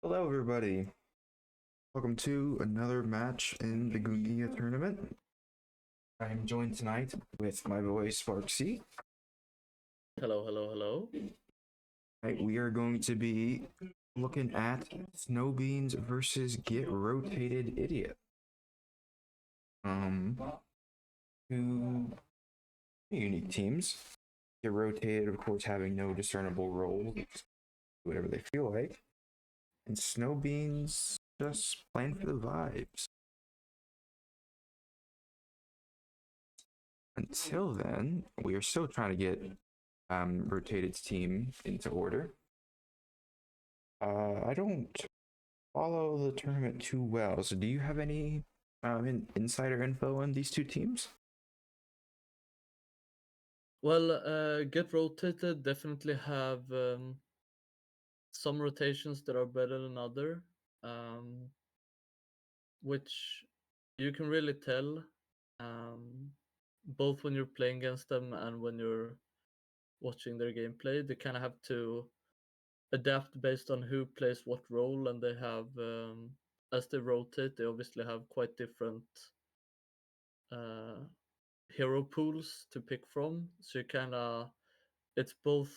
Hello, everybody. Welcome to another match in the Gungia tournament. I am joined tonight with my boy Sparksy. Hello, hello, hello. Right, we are going to be looking at Snowbeans versus Get Rotated Idiot. Two unique teams. Get Rotated, of course, having no discernible role, whatever they feel like, and Snowbeans just playing for the vibes. Until then, we are still trying to get Rotated's team into order. I don't follow the tournament too well, so do you have any insider info on these two teams? Well, Get Rotated definitely have some rotations that are better than other, which you can really tell, um, both when you're playing against them and when you're watching their gameplay. They kind of have to adapt based on who plays what role, and they have, as they rotate, they obviously have quite different uh, hero pools to pick from. So you kind of, it's both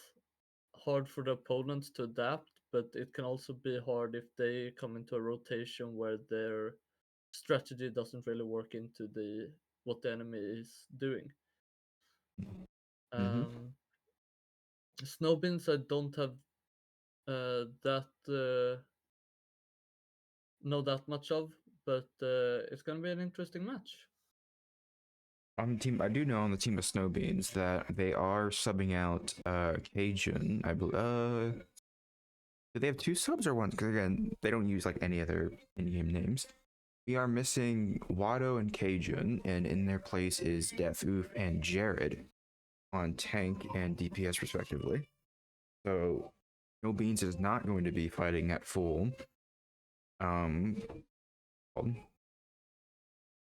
hard for the opponents to adapt, but it can also be hard if they come into a rotation where their strategy doesn't really work into the what the enemy is doing. Mm-hmm. Snowbeans, I don't have that know that much of, but it's gonna be an interesting match. On the team, I do know on the team of Snowbeans that they are subbing out Cajun. I believe. Do they have two subs or one? Because again, they don't use like any other in-game names. We are missing Watto and Cajun, and in their place is Death Oof and Jared on tank and DPS respectively. So No Beans is not going to be fighting at um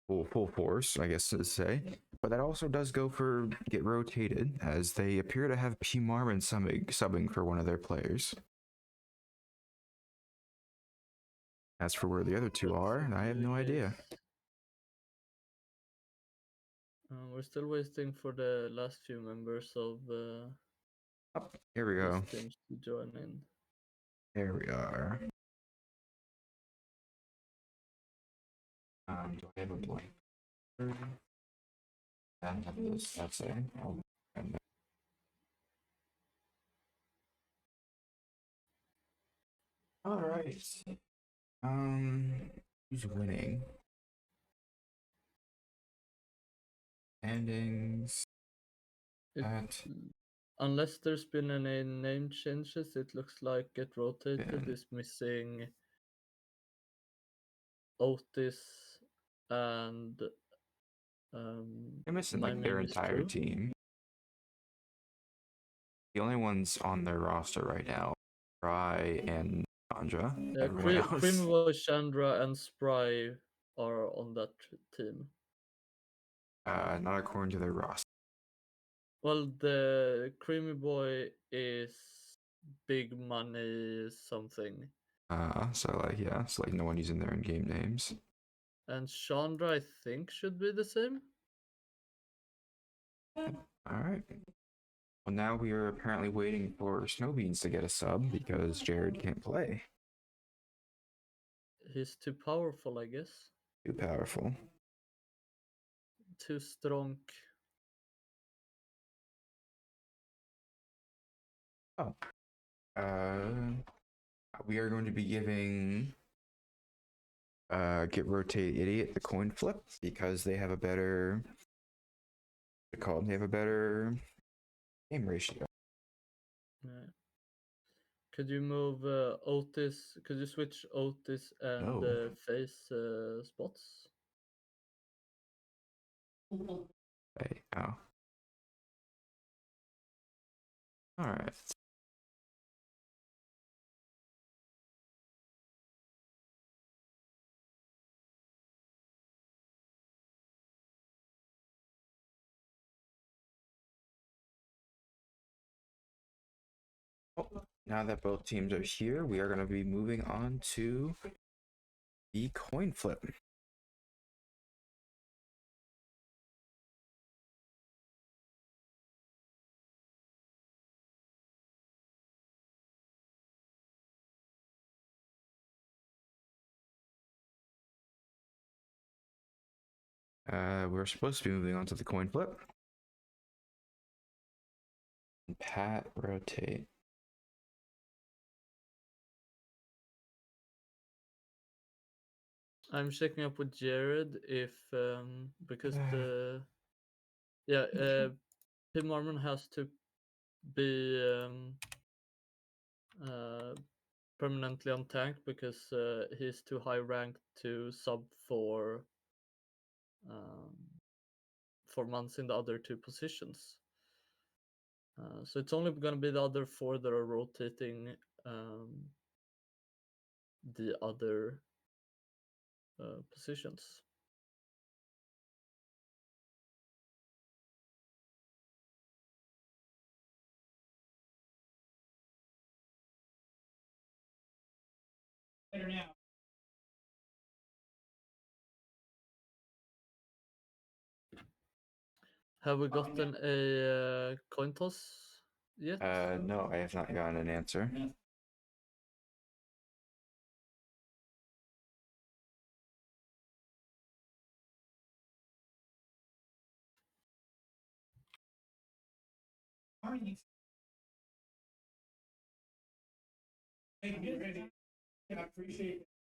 full force, I guess to say. But that also does go for get rotated, as they appear to have P Marvin subbing for one of their players. As for where the other two Let's are, see I have who no it idea. is. We're still waiting for the last few members of Oh, here we these go. teams to join in. There we are. Do I have a blank? That's it. All right. Who's winning? Standings. It, At unless there's been any name changes, it looks like Get Rotated Ben. is missing Otis and They're missing My like their Name is entire True. team. The only ones on their roster right now, Rye and Chandra. Yeah, Everyone Creamy else, Boy, Chandra, and Spry are on that team. not according to their roster. Well, the Creamy Boy is Big Money something. So like yeah, so like no one using their in-game names. And Chandra, I think, should be the same. All right. Well, now we are apparently waiting for Snowbeans to get a sub because Jared can't play. He's too powerful, I guess. Too powerful. Too strong. Oh. We are going to be giving Get Rotate Idiot the coin flip because they have a better they have a better game ratio. Yeah. Could you move Otis? Could you switch Otis and No. face spots? Hey, oh. Alright. Well, now that both teams are here, we are going to be moving on to the coin flip. We're supposed to be moving on to the coin flip. Pat, rotate. I'm checking up with Jared if because the Tim Mormon has to be uh, permanently on tank because he's too high ranked to sub um, for months in the other two positions. So it's only going to be the other four that are rotating the other positions. Have we gotten a coin toss yet? No, I have not gotten an answer.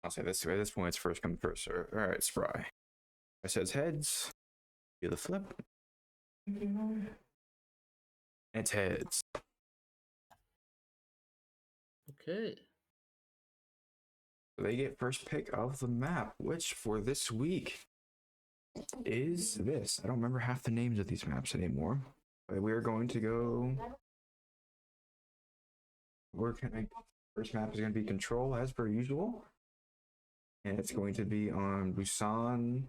I'll say this way. At this point, it's first come first serve. All right, Spry. I says heads. Do the flip. It's heads. Okay. They get first pick of the map, which for this week is this. I don't remember half the names of these maps anymore. But we are going to go. First map is going to be Control as per usual. And it's going to be on Busan,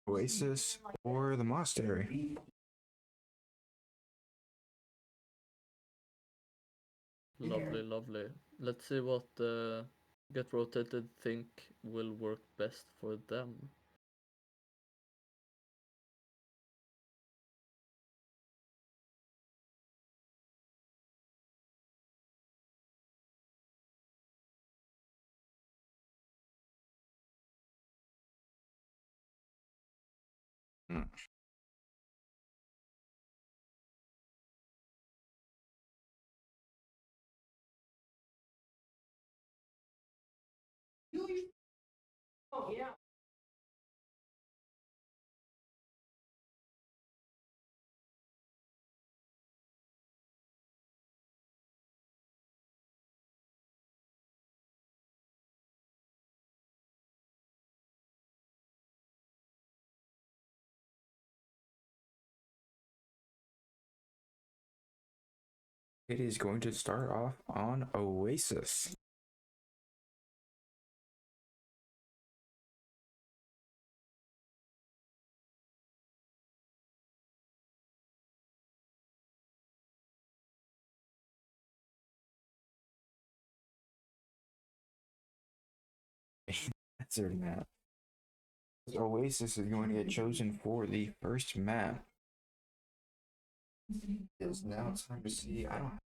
Oasis, or the Monastery. Lovely, lovely. Let's see what Get Rotated think will work best for them. Hmm. Oh, yeah. It is going to start off on Oasis. That's their map. Oasis is going to get chosen for the first map. It is now time to see. I don't.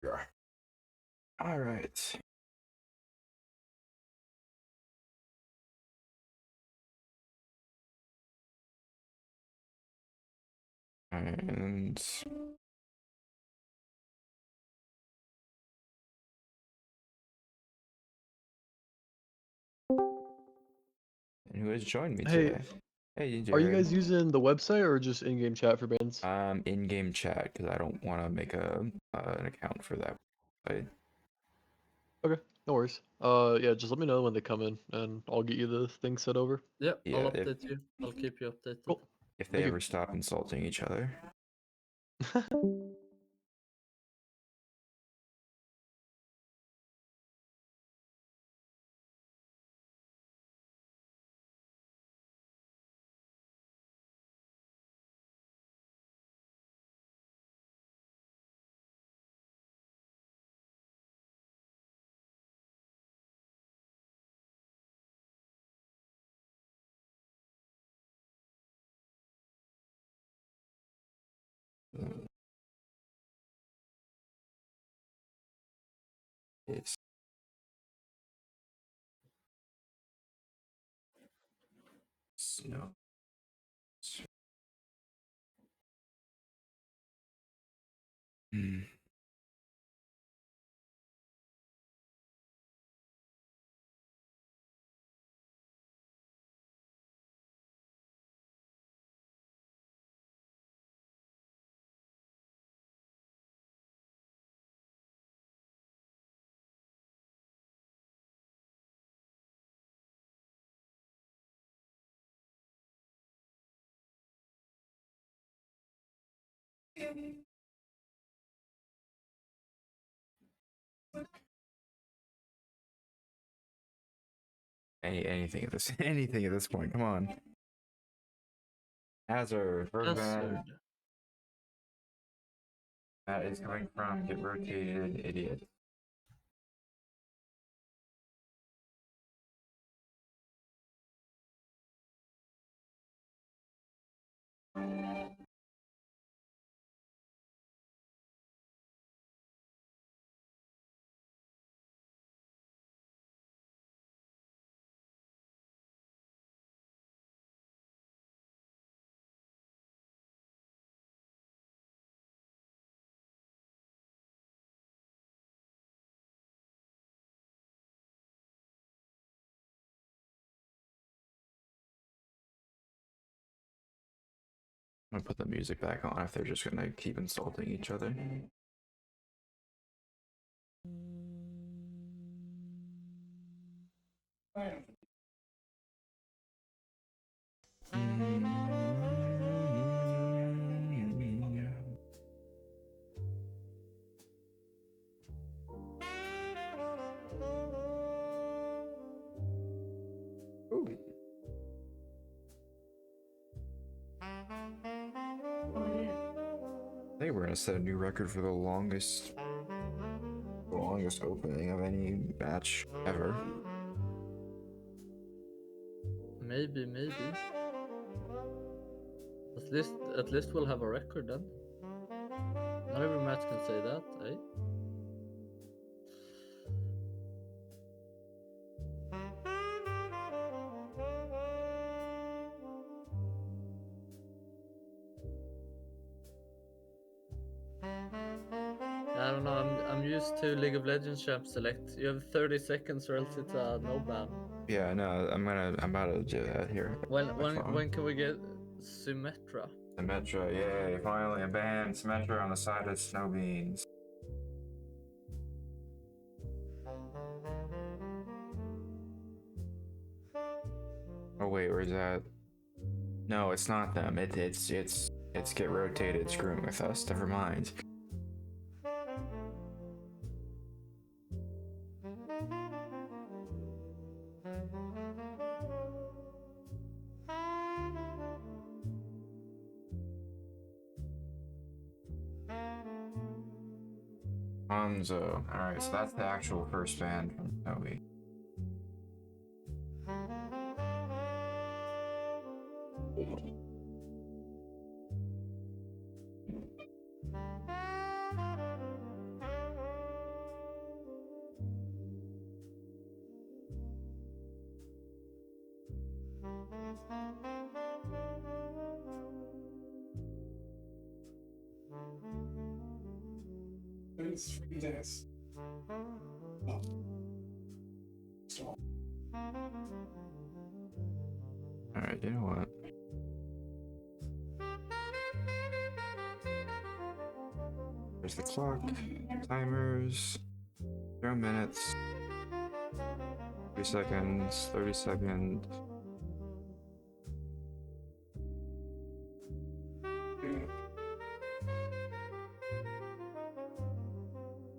Yeah. All right. And who has joined me Hey, today? Hey, are you Jared. guys using the website or just in-game chat for bands? In-game chat because I don't want to make an account for that. Okay, no worries. Yeah, just let me know when they come in, and I'll get you the thing set over. Yeah, Yeah, I'll update you. I'll keep you updated. Cool. if they Thank you. ever stop insulting each other. Yes. No. Hmm. Anything at this anything at this point. Come on. Hazard, Bergman. Hazard. That is coming from Get Rotated Idiot. I'm gonna put the music back on if they're just gonna keep insulting each other. Ooh. They were gonna set a new record for the longest opening of any match ever. Maybe. At least we'll have a record then. Not every match can say that, eh? I don't know. I'm used to League of Legends champ select. You have 30 seconds, or else it's a no ban. Yeah, no, I'm about to do that here. When can we get Symmetra? Symmetra, yay, finally a ban. Symmetra on the side of Snow Beans. Oh wait, where's that? No, it's not them. It's Get Rotated screwing with us. Never mind. Hanzo. Alright, so that's the actual first band from Snowy. It's 3 days. Oh. Stop. Alright, you know what? There's the clock, timers, 0 minutes, 3 seconds, 30 seconds.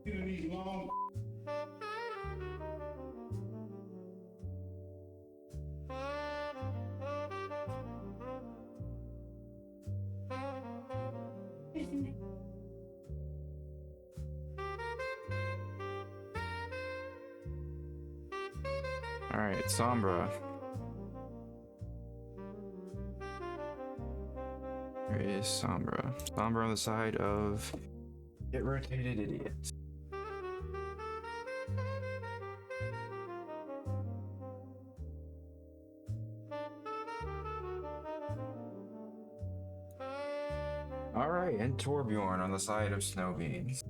You need long. Alright, Sombra. There is Sombra. Sombra on the side of Get Rotated Idiot. Alright, and Torbjorn on the side of Snow Beans.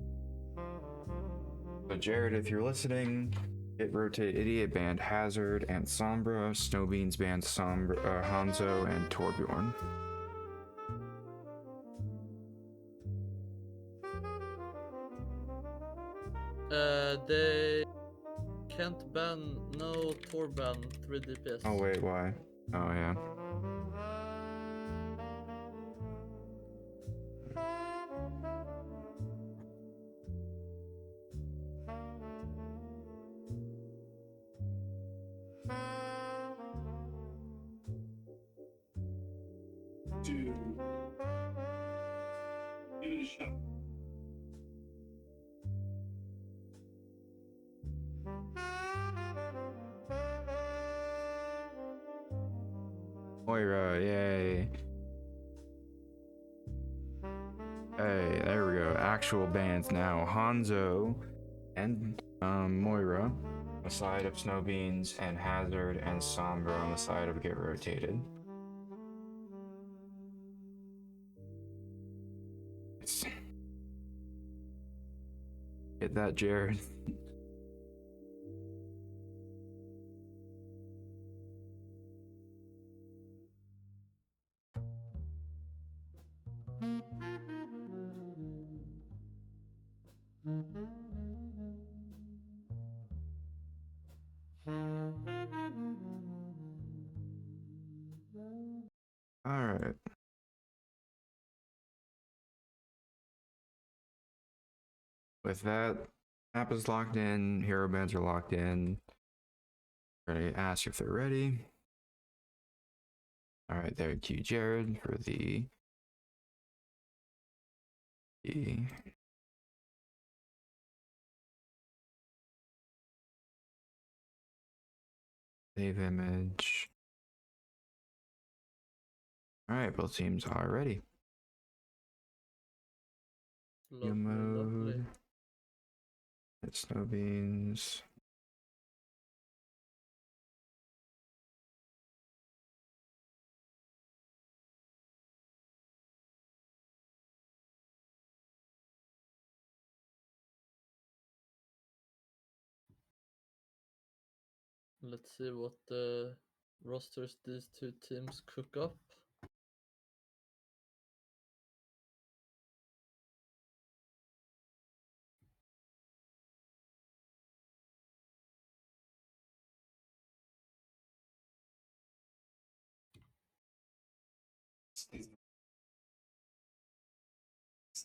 So Jared, if you're listening, Get Rotated Idiot banned Hazard and Sombra. Snow Beans banned Hanzo and Torbjorn. They can't ban no Tor ban 3 DPS. Oh wait, why? Oh yeah. Dude. Give it a shot. Moira, yay. Hey, there we go. Actual bands now. Hanzo and Moira on the side of Snowbeans, and Hazard and Sombra on the side of Get Rotated. Get that, Jared. All right. With that, app is locked in, hero bands are locked in. We're gonna ask if they're ready. All right, there, cue Jared for the save image. All right, both teams are ready. Lovely, Mode. lovely. It's Snowbeans. Let's see what the rosters these two teams cook up.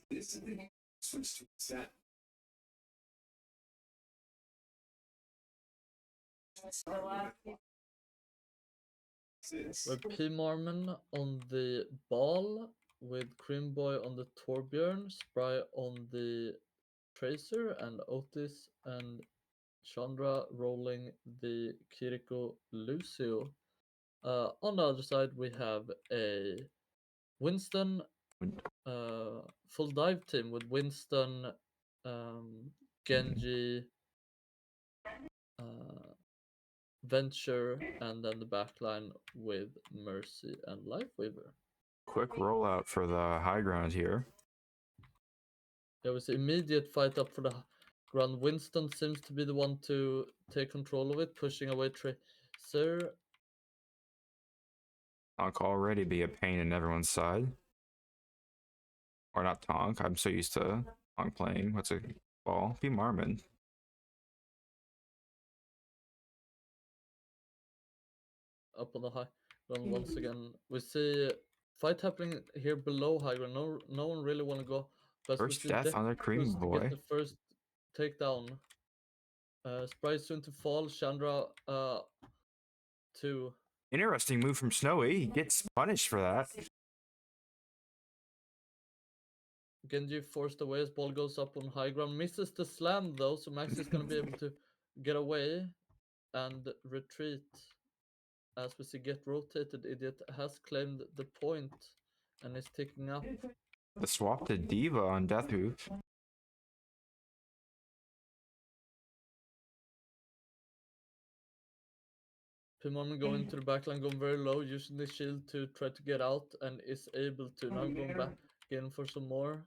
This is the switch to set. With P. Marmon on the ball, with Crimboy on the Torbjörn, Spry on the Tracer, and Otis and Chandra rolling the Kiriko Lucio. On the other side, we have a Winston full dive team with Winston, Genji, Venture, and then the backline with Mercy and Lifeweaver. Quick rollout for the high ground here. There was immediate fight up for the ground. Winston seems to be the one to take control of it, pushing away Tracer. Tonk already be a pain in everyone's side. Or not Tonk. I'm so used to Tonk playing. What's a ball? Be Marmon. Up on the high ground once again. We see fight happening here below high ground. No one really want to go. But First we see death on their Cream Death to Boy. get the first takedown. Sprite soon to fall. Chandra 2. Interesting move from Snowy. He gets punished for that. Genji forced away as ball goes up on high ground. Misses the slam though, so Max is gonna be able to get away and retreat. As we see Get Rotated, Idiot has claimed the point and is ticking up. The swap to Diva on Death Hoof. Pimon going to the backline, going very low, using the shield to try to get out, and is able to. Now going back in for some more.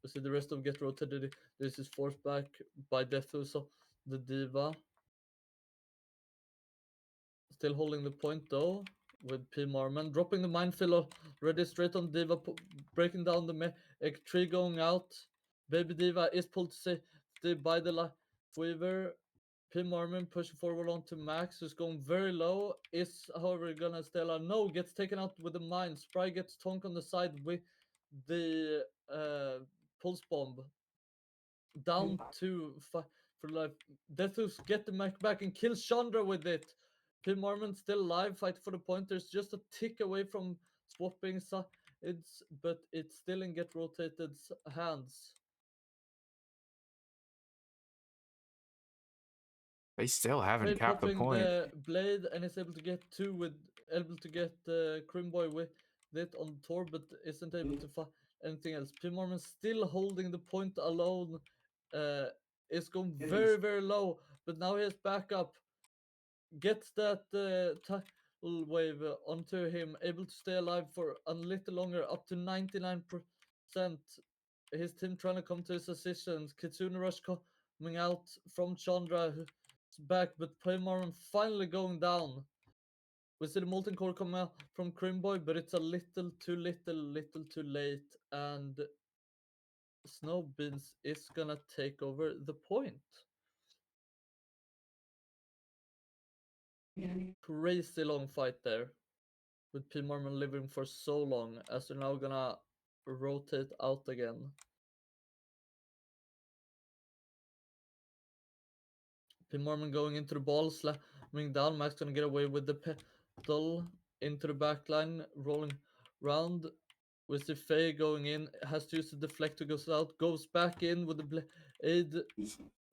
We see the rest of Get Rotated. This is forced back by Deathoo, so the Diva. Still holding the point though, with P. Marman. Dropping the minefield already straight on Diva, breaking down the egg tree going out. Baby Diva is pulled to safety by the Lifeweaver. P. Marman pushing forward onto Max, who's going very low. Is, however, gonna stay alive. No, gets taken out with the mine. Spry gets Tonk on the side with the pulse bomb. Down to for life. Deathus get the Mac back and kill Chandra with it. P. Marmon still alive, fight for the point. There's just a tick away from swapping sides, but it's still in Get Rotated's hands. They still haven't Blade capped the popping point. the blade and is able to get 2 with able to get Crimboy with it on tour, but isn't able to find anything else. P. Mormon still holding the point alone. Is going very, very low, but now he has backup. Gets that tidal wave onto him, able to stay alive for a little longer, up to 99%. His team trying to come to his assistance. Kitsune Rush coming out from Chandra, who's back, but Paymorman finally going down. We see the Molten Core come out from Crimboy, but it's a little too late, and Snowbeans is gonna take over the point. Crazy long fight there, with P. Mormon living for so long, as they're now gonna rotate out again. P. Mormon going into the ball, slamming down. Max gonna get away with the pedal into the backline, rolling round. We see Faye going in, has to use the deflector, goes out, goes back in with the blade.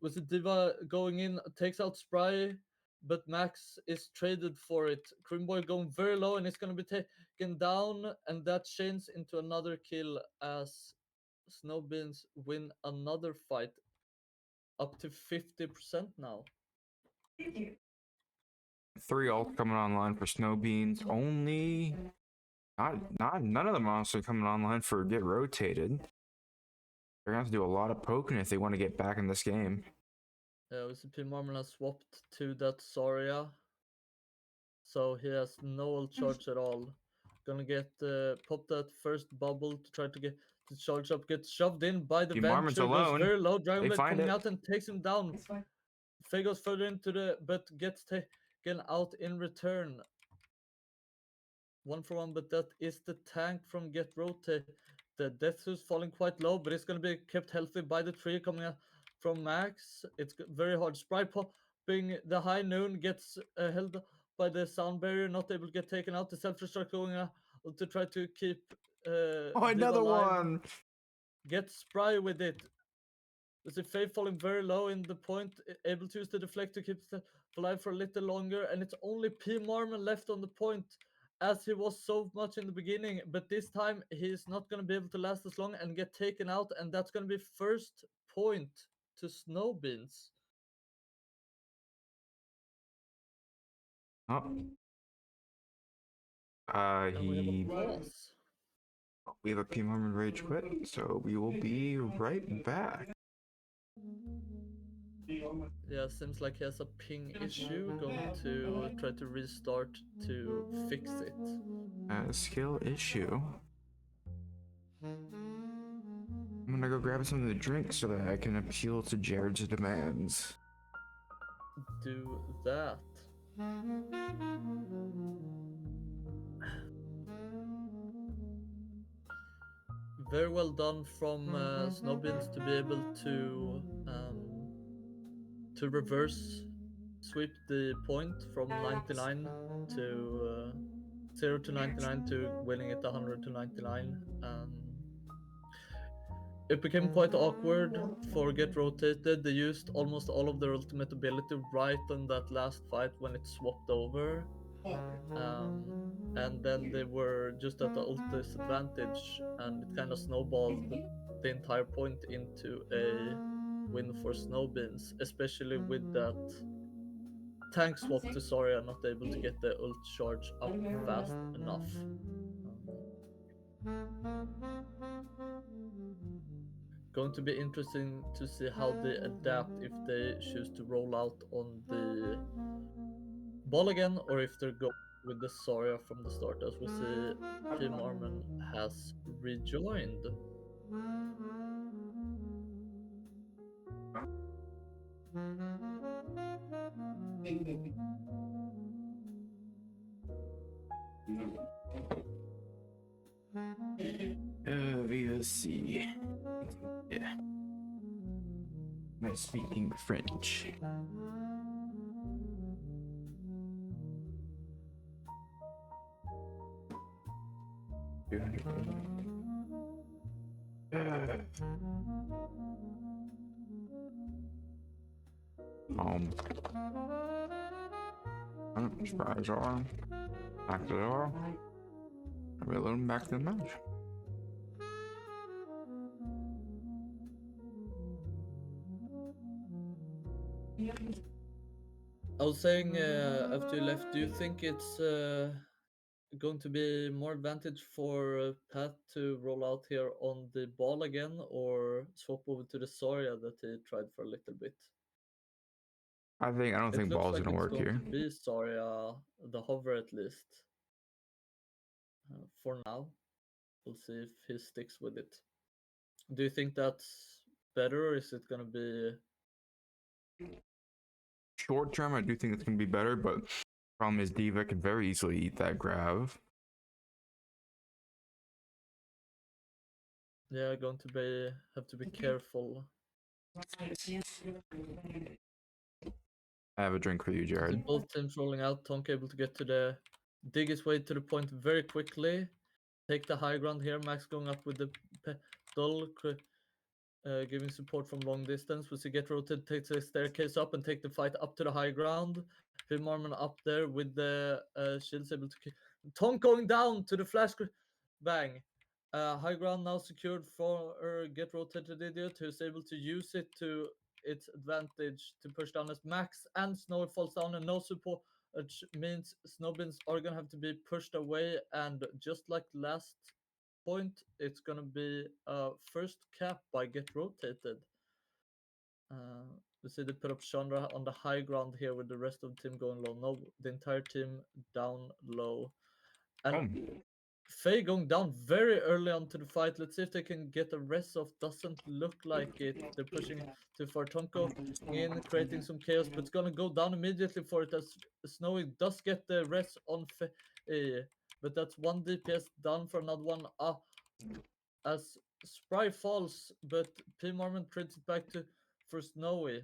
With the Diva going in, takes out Spry, but Max is traded for it. Crimboy going very low, and it's gonna be taken down, and that chains into another kill as Snowbeans win another fight, up to 50% now. 3 ult coming online for Snowbeans. Only none of them honestly coming online for Get Rotated. They're gonna have to do a lot of poking if they want to get back in this game. OCP Marmon has swapped to that Soria, so he has no ult charge at all. Gonna get pop that first bubble to try to get the charge up, gets shoved in by the Marmon's Venture, goes alone. very low, Dragon They Blade find coming it. out and takes him down. Faye goes further into the, but gets taken out in return. 1-for-1, but that is the tank from Get Rotated. The Death is falling quite low, but it's going to be kept healthy by the tree coming out from Max. It's very hard. Spry popping the high noon, gets held by the sound barrier, not able to get taken out. The self-destruct going out to try to keep Oh, Div another alive. one! Gets Spry with it. We see Faye falling very low in the point, able to use the deflect to keep the alive for a little longer, and it's only P. Marmon left on the point, as he was so much in the beginning, but this time he's not going to be able to last as long and get taken out, and that's going to be first point to Snowbeans. Oh. And we have a pause. We have a P Mormon Rage quit, so we will be right back. Yeah, seems like he has a ping issue. Going to try to restart to fix it. Skill issue. I'm gonna go grab something to drink so that I can appeal to Jared's demands. Do that. Very well done from Snowbeans to be able to reverse sweep the point from 99 to 0 to 99 to winning it 100 to 99. It became quite awkward for Get Rotated. They used almost all of their ultimate ability right on that last fight when it swapped over. And then they were just at the ult disadvantage, and it kind of snowballed the entire point into a win for Snowbeans, especially with that tank swap to Soria not able to get the ult charge up fast enough. Going to be interesting to see how they adapt, if they choose to roll out on the ball again, or if they're going with the Soria from the start. As we see, P. Marmon has rejoined. VOC. Yeah. Am I speaking French? I'm surprised on. Back to the door. We're loading back to the match. I was saying after you left, do you think it's going to be more advantage for Pat to roll out here on the ball again, or swap over to the Soria that he tried for a little bit? I don't It think looks ball's like gonna it's work going here. to be Soria, the hover at least. For now, we'll see if he sticks with it. Do you think that's better, or is it gonna be? Short term, I do think it's gonna be better, but problem is Diva can very easily eat that grab. Yeah, going to be have to be careful. I have a drink for you, See Jared. both teams rolling out. Tonk able to get to the dig his way to the point very quickly. Take the high ground here. Max going up with the pedal, giving support from long distance. We see get rotated, takes the staircase up and take the fight up to the high ground. Phil Marmon up there with the shields able to kick. Tonk going down to the flash bang. High ground now secured for get rotated idiot, who's able to use it to its advantage to push down as Max and Snow falls down and no support, which means Snowbins are gonna have to be pushed away, and just like last point, it's gonna be first cap by get rotated. We see they put up Chandra on the high ground here with the rest of the team going low. No, the entire team down low. And Faye going down very early onto the fight. Let's see if they can get a rest off. Doesn't look like it. They're pushing too far. Tonko in, creating some chaos, but it's gonna go down immediately for it as Snowy does get the rest on Faye. But that's one DPS down for another one. As Spry falls, but P. Mormon trades it back to for Snowy.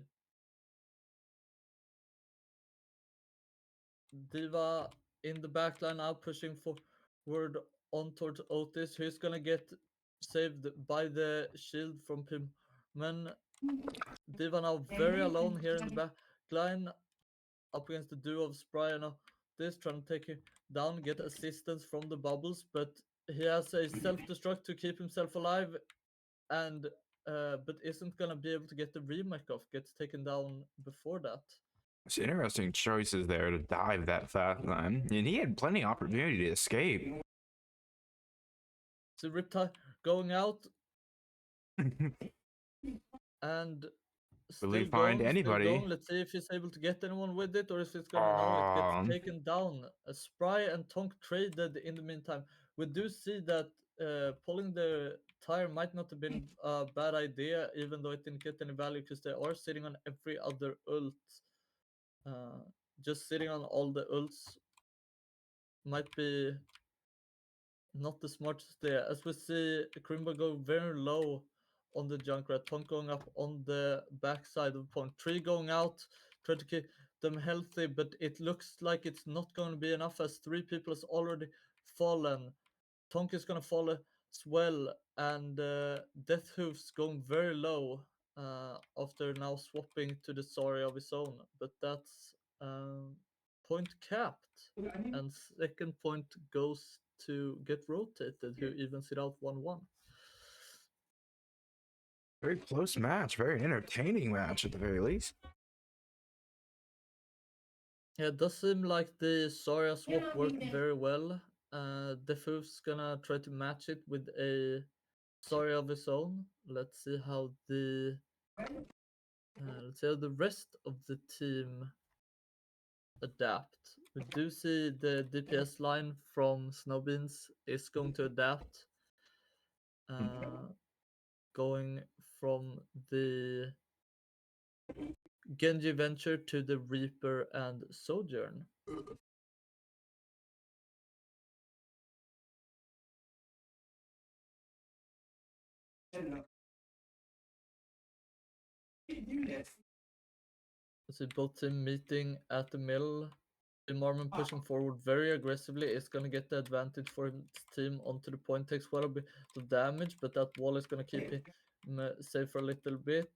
Diva in the backline now pushing forward on towards Otis, who's gonna get saved by the shield from Pimman. Diva now very alone here in the backline up against the duo of Spry and Otis, trying to take him down, get assistance from the bubbles, but he has a self-destruct to keep himself alive, and but isn't gonna be able to get the remake off, gets taken down before that. It's interesting choices there to dive that fast, man. And he had plenty of opportunity to escape. So Riptide going out and Will still he find going, still anybody? going. Let's see if he's able to get anyone with it, or if it's gonna know it gets taken down. Spry and Tonk traded in the meantime. We do see that pulling the tire might not have been a bad idea, even though it didn't get any value because they are sitting on every other ult. Just sitting on all the ults might be not the smartest there. As we see Krimbo go very low on the Junkrat, Tonk going up on the backside of the point, Tree going out, trying to keep them healthy, but it looks like it's not going to be enough as 3 people has already fallen. Tonk is going to fall as well, and Death Hoof's going very low after now swapping to the Sorry of his own, but that's point capped, and second point goes to get rotated, who evens it out 1-1. Very close match, very entertaining match at the very least. Yeah, it does seem like the Zarya swap worked very well. Defoof's gonna try to match it with a Zarya of his own. Let's see how the rest of the team adapt. We do see the DPS line from Snowbeans is going to adapt. Going from the Genji Venture to the Reaper and Sojourn. See both team meeting at the middle. Marmon pushing forward very aggressively is going to get the advantage for his team onto the point. Takes quite a bit of damage, but that wall is going to keep him safe for a little bit.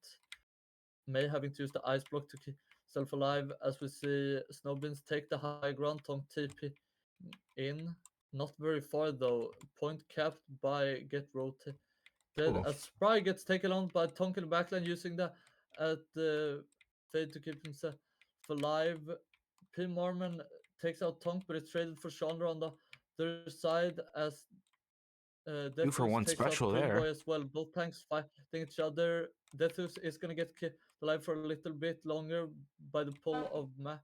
May having to use the ice block to keep himself alive, as we see Snowbeans take the high ground. Tonk TP in. Not very far though. Point capped by get rotated. Cool. As Spry gets taken on by Tonk in the backline using the fade to keep himself alive. P. Marmon takes out Tonk, but it's traded for Chandra on the other side as 2-for-1 takes special out there. Boy as well. Both tanks fighting each other. Deathus is gonna get alive for a little bit longer by the pull of Max,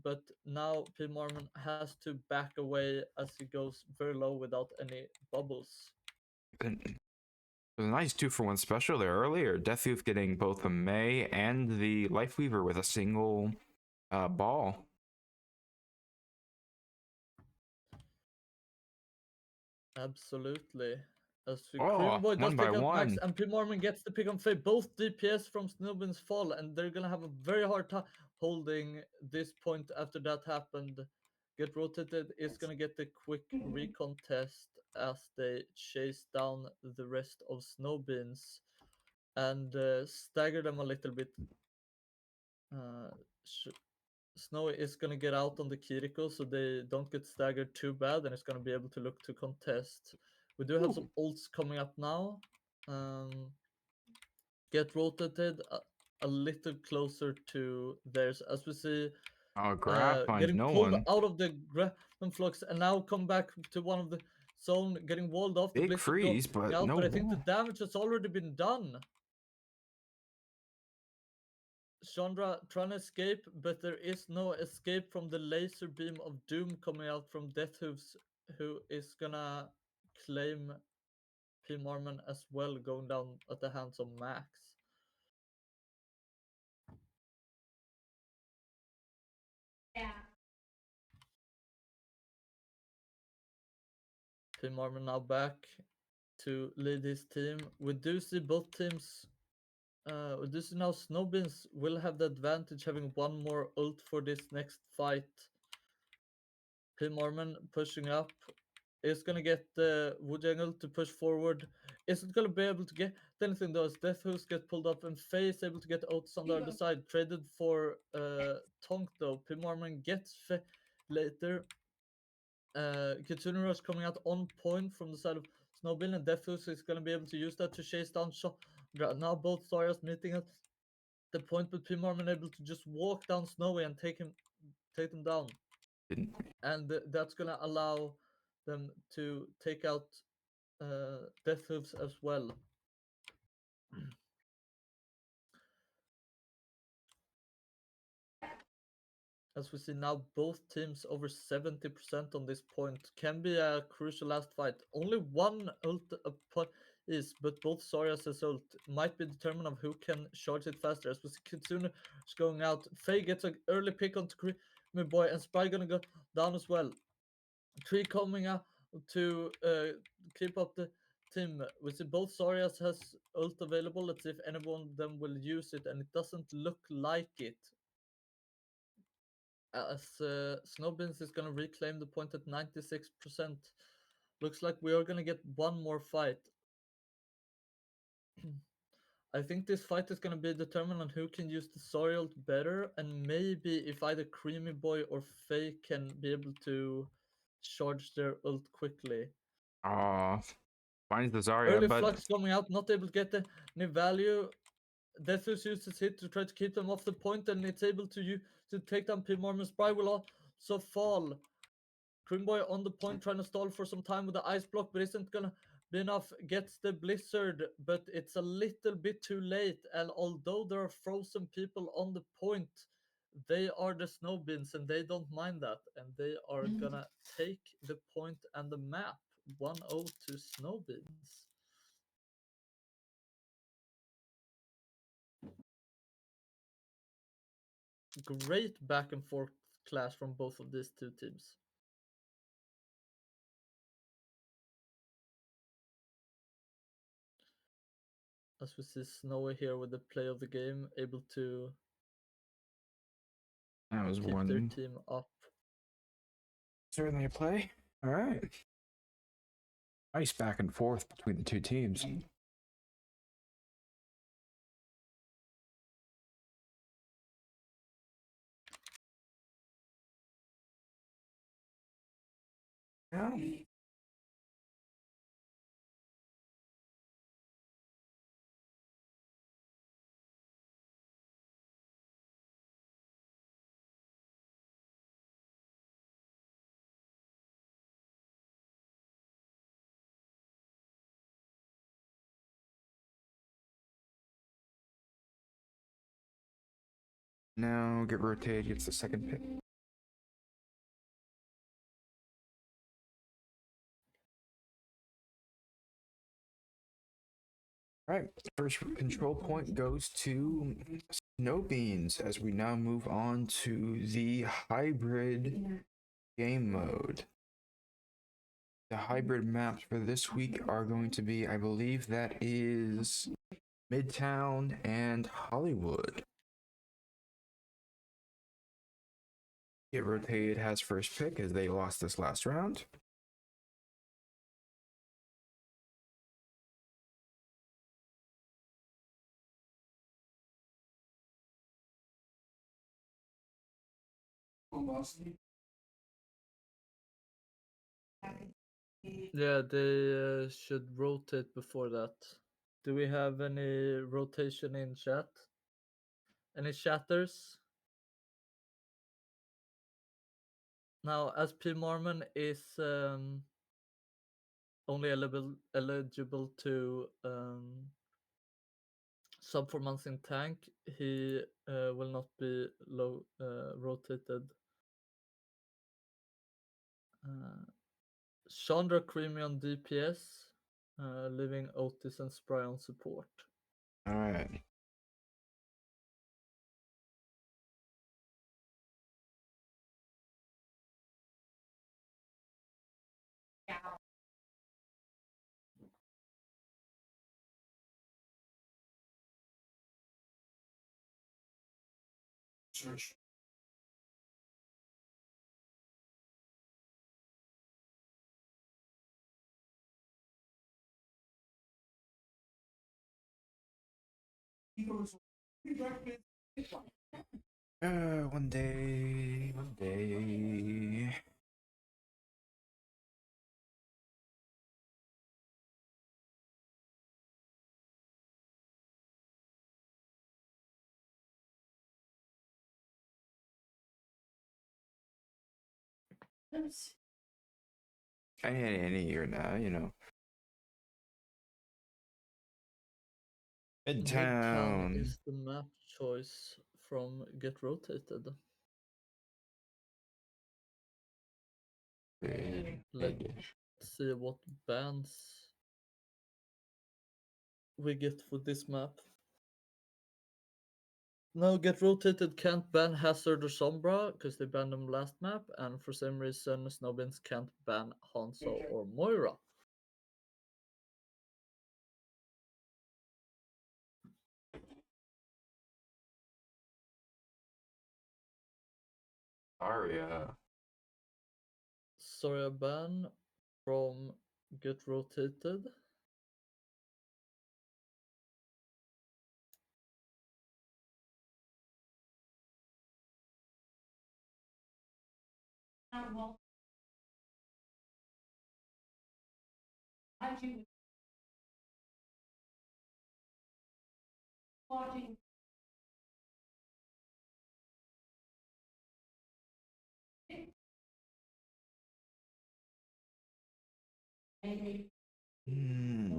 but now P. Marmon has to back away as he goes very low without any bubbles. It was a nice 2-for-1 special there earlier. Deathoof getting both the May and the Lifeweaver with a single ball. Absolutely. As Oh, Creamy Boy does 1 by take out Max 1. and P. Marmon gets the pick on Faye. Both DPS from Snowbin's fall, and they're gonna have a very hard time holding this point after that happened. Get rotated is gonna get the quick recon test as they chase down the rest of Snowbeans and stagger them a little bit. Snowy is gonna get out on the Kiriko so they don't get staggered too bad, and it's gonna be able to look to contest. We do have some ults coming up now. Get rotated a little closer to theirs as we see Oh, Grab finds getting no pulled one. out of the Grapple Flux and now come back to one of the zone, getting walled off. The Big Blizzard freeze, going but out, no but I think the wall. damage has already been done. Chandra trying to escape, but there is no escape from the laser beam of doom coming out from Deathhoofs, who is gonna claim P. Marmon as well, going down at the hands of Max. Yeah. P. Marmon now back to lead his team. We do see both teams. We do see now Snowbeans will have the advantage having one more ult for this next fight. P. Marmon pushing up is gonna get the Woodjangle to push forward. Isn't gonna be able to get anything though as Deathhoos get pulled up and Faye is able to get Otis on the other side. Traded for Tonk though. P. Marmon gets Faye later. Kitsune Rush coming out on point from the side of Snowbill, and Deathhoos is gonna be able to use that to chase down Chandra. Now both Saryas meeting at the point, but P. Marmon able to just walk down Snowy and take them down. And that's gonna allow them to take out Deathhoofs as well. As we see now, both teams over 70% on this point. Can be a crucial last fight. Only one ult is, but both Saryas' ult might be determined of who can charge it faster. As we see Kitsune is going out. Faye gets an early pick on Creamy Boy, and Spy gonna go down as well. Tree coming up to keep up the team. We see both Saryas has ult available. Let's see if any one of them will use it, and it doesn't look like it. As Snowbeans is going to reclaim the point at 96%. Looks like we are going to get one more fight. I think this fight is going to be determined on who can use the Sorry ult better, and maybe if either Creamy Boy or Faye can be able to charge their ult quickly. Finds the Zarya, Early but Flux coming out, not able to get any value. Deathus uses hit to try to keep them off the point, and it's able to take down P. Marmon. Spry will also fall. Creamboy on the point trying to stall for some time with the ice block, but isn't gonna be enough. Gets the blizzard, but it's a little bit too late. And although there are frozen people on the point, they are the Snowbeans and they don't mind that. And they are gonna take the point and the map. 1-0 to Snowbeans. Great back and forth clash from both of these two teams. As we see Snowy here with the play of the game, able to that was keep their one. team up. Certainly a play. All right. Nice back and forth between the two teams. now. Now get rotated, gets the second pick. All right, first control point goes to Snow Beans as we now move on to the hybrid game mode. The hybrid maps for this week are going to be, I believe that is Midtown and Hollywood. Get rotated has first pick as they lost this last round. Yeah, they should rotate before that. Do we have any rotation in chat? Any chatters? Now, as P. Mormon is only eligible to sub 4 months in tank, he will not be rotated. Chandra Creamy on DPS, leaving Otis and Spry on support. All right. Search. One day. Any year now, you know. Midtown Midtown. is the map choice from Get Rotated. Let's see what bands we get for this map. Now Get Rotated can't ban Hazard or Sombra because they banned them last map, and for some reason Snowbins can't ban Hanzo or Moira. Aria. Sorry, a ban from Get Rotated. Hmm.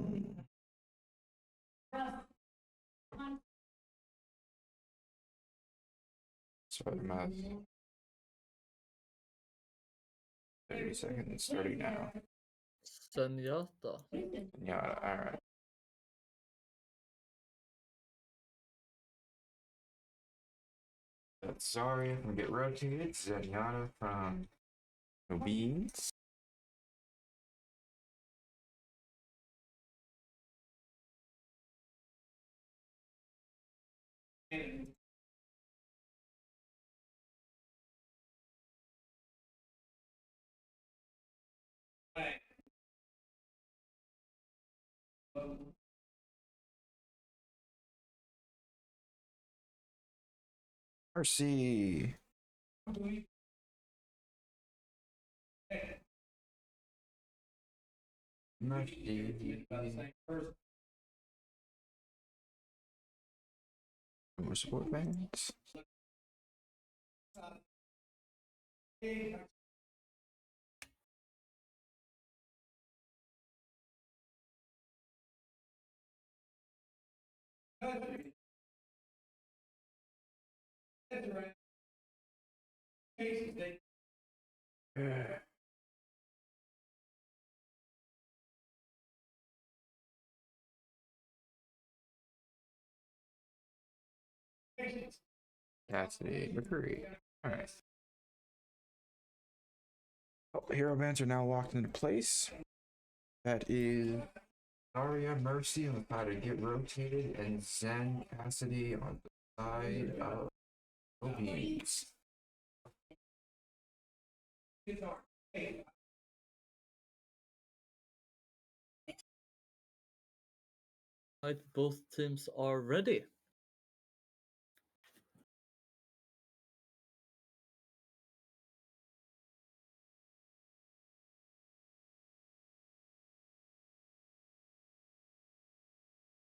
Sorry, math. 30 seconds starting now. Zenyatta. Yeah, alright. That's Zarya from Get Rotated, Zenyatta from No Beans. RC. Mercy. More support bands. That's the Mercury. Alright. Oh, hero bands are now locked into place. That is Aria Mercy on the side of Get Rotated and Zen Cassidy on the side of Obies. Right, both teams are ready.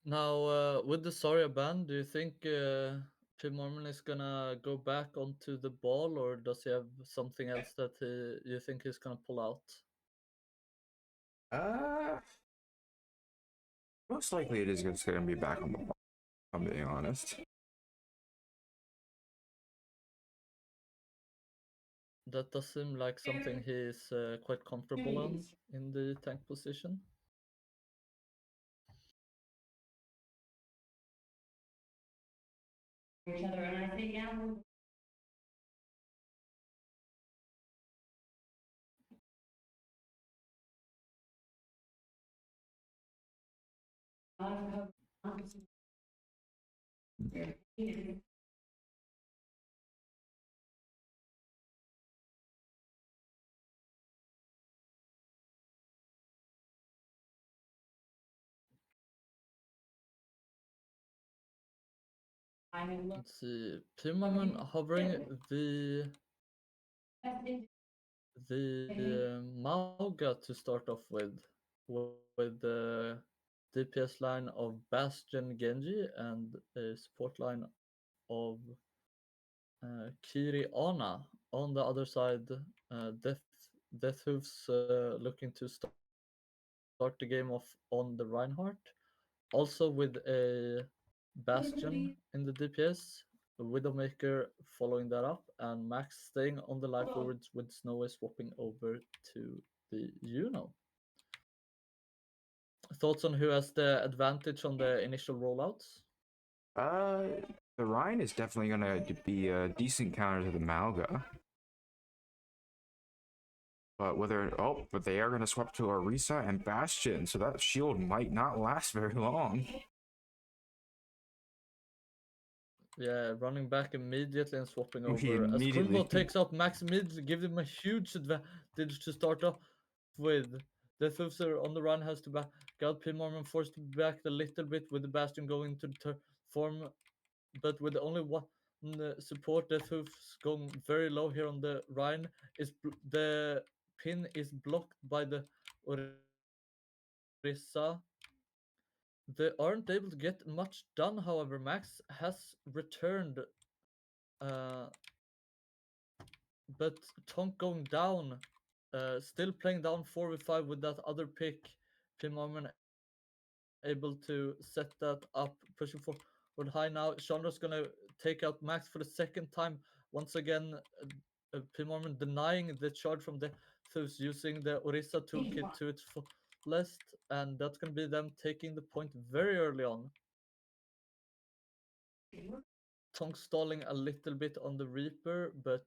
Now, with the Saria ban, do you think Tim Mormon is gonna go back onto the ball, or does he have something else that you think he's gonna pull out? Most likely it is just going to be back on the ball, if I'm being honest. That does seem like something he's quite comfortable on in the tank position. Each other, and I say, yeah. Let's see, Tim Mormon hovering the Mauga to start off with the DPS line of Bastion Genji and a support line of Kiri Ana. On the other side, Death Hooves looking to start the game off on the Reinhardt. Also with a Bastion in the DPS, Widowmaker following that up, and Max staying on the life forwards with Snowy swapping over to the Uno. Thoughts on who has the advantage on the initial rollouts? The Rhine is definitely going to be a decent counter to the Malga. But but they are going to swap to Orisa and Bastion, so that shield might not last very long. Yeah, running back immediately and swapping He over. As immediately- Kumbo takes out Max mid, give him a huge advantage to start off with. The Thufser on the run has to back out. Pin Mormon forced to back a little bit with the Bastion going to the form, but with only one support, the Thufs going very low here on the Rhine. The pin is blocked by the Orisa. They aren't able to get much done, however. Max has returned, but Tonk going down, still playing down 4v5 with that other pick. Pin Mormon able to set that up, pushing forward high now. Chandra's gonna take out Max for the second time. Once again, Pin Mormon denying the charge from the Thus, using the Orisa toolkit to its fullest, and that's gonna be them taking the point very early on. Tonk stalling a little bit on the Reaper, but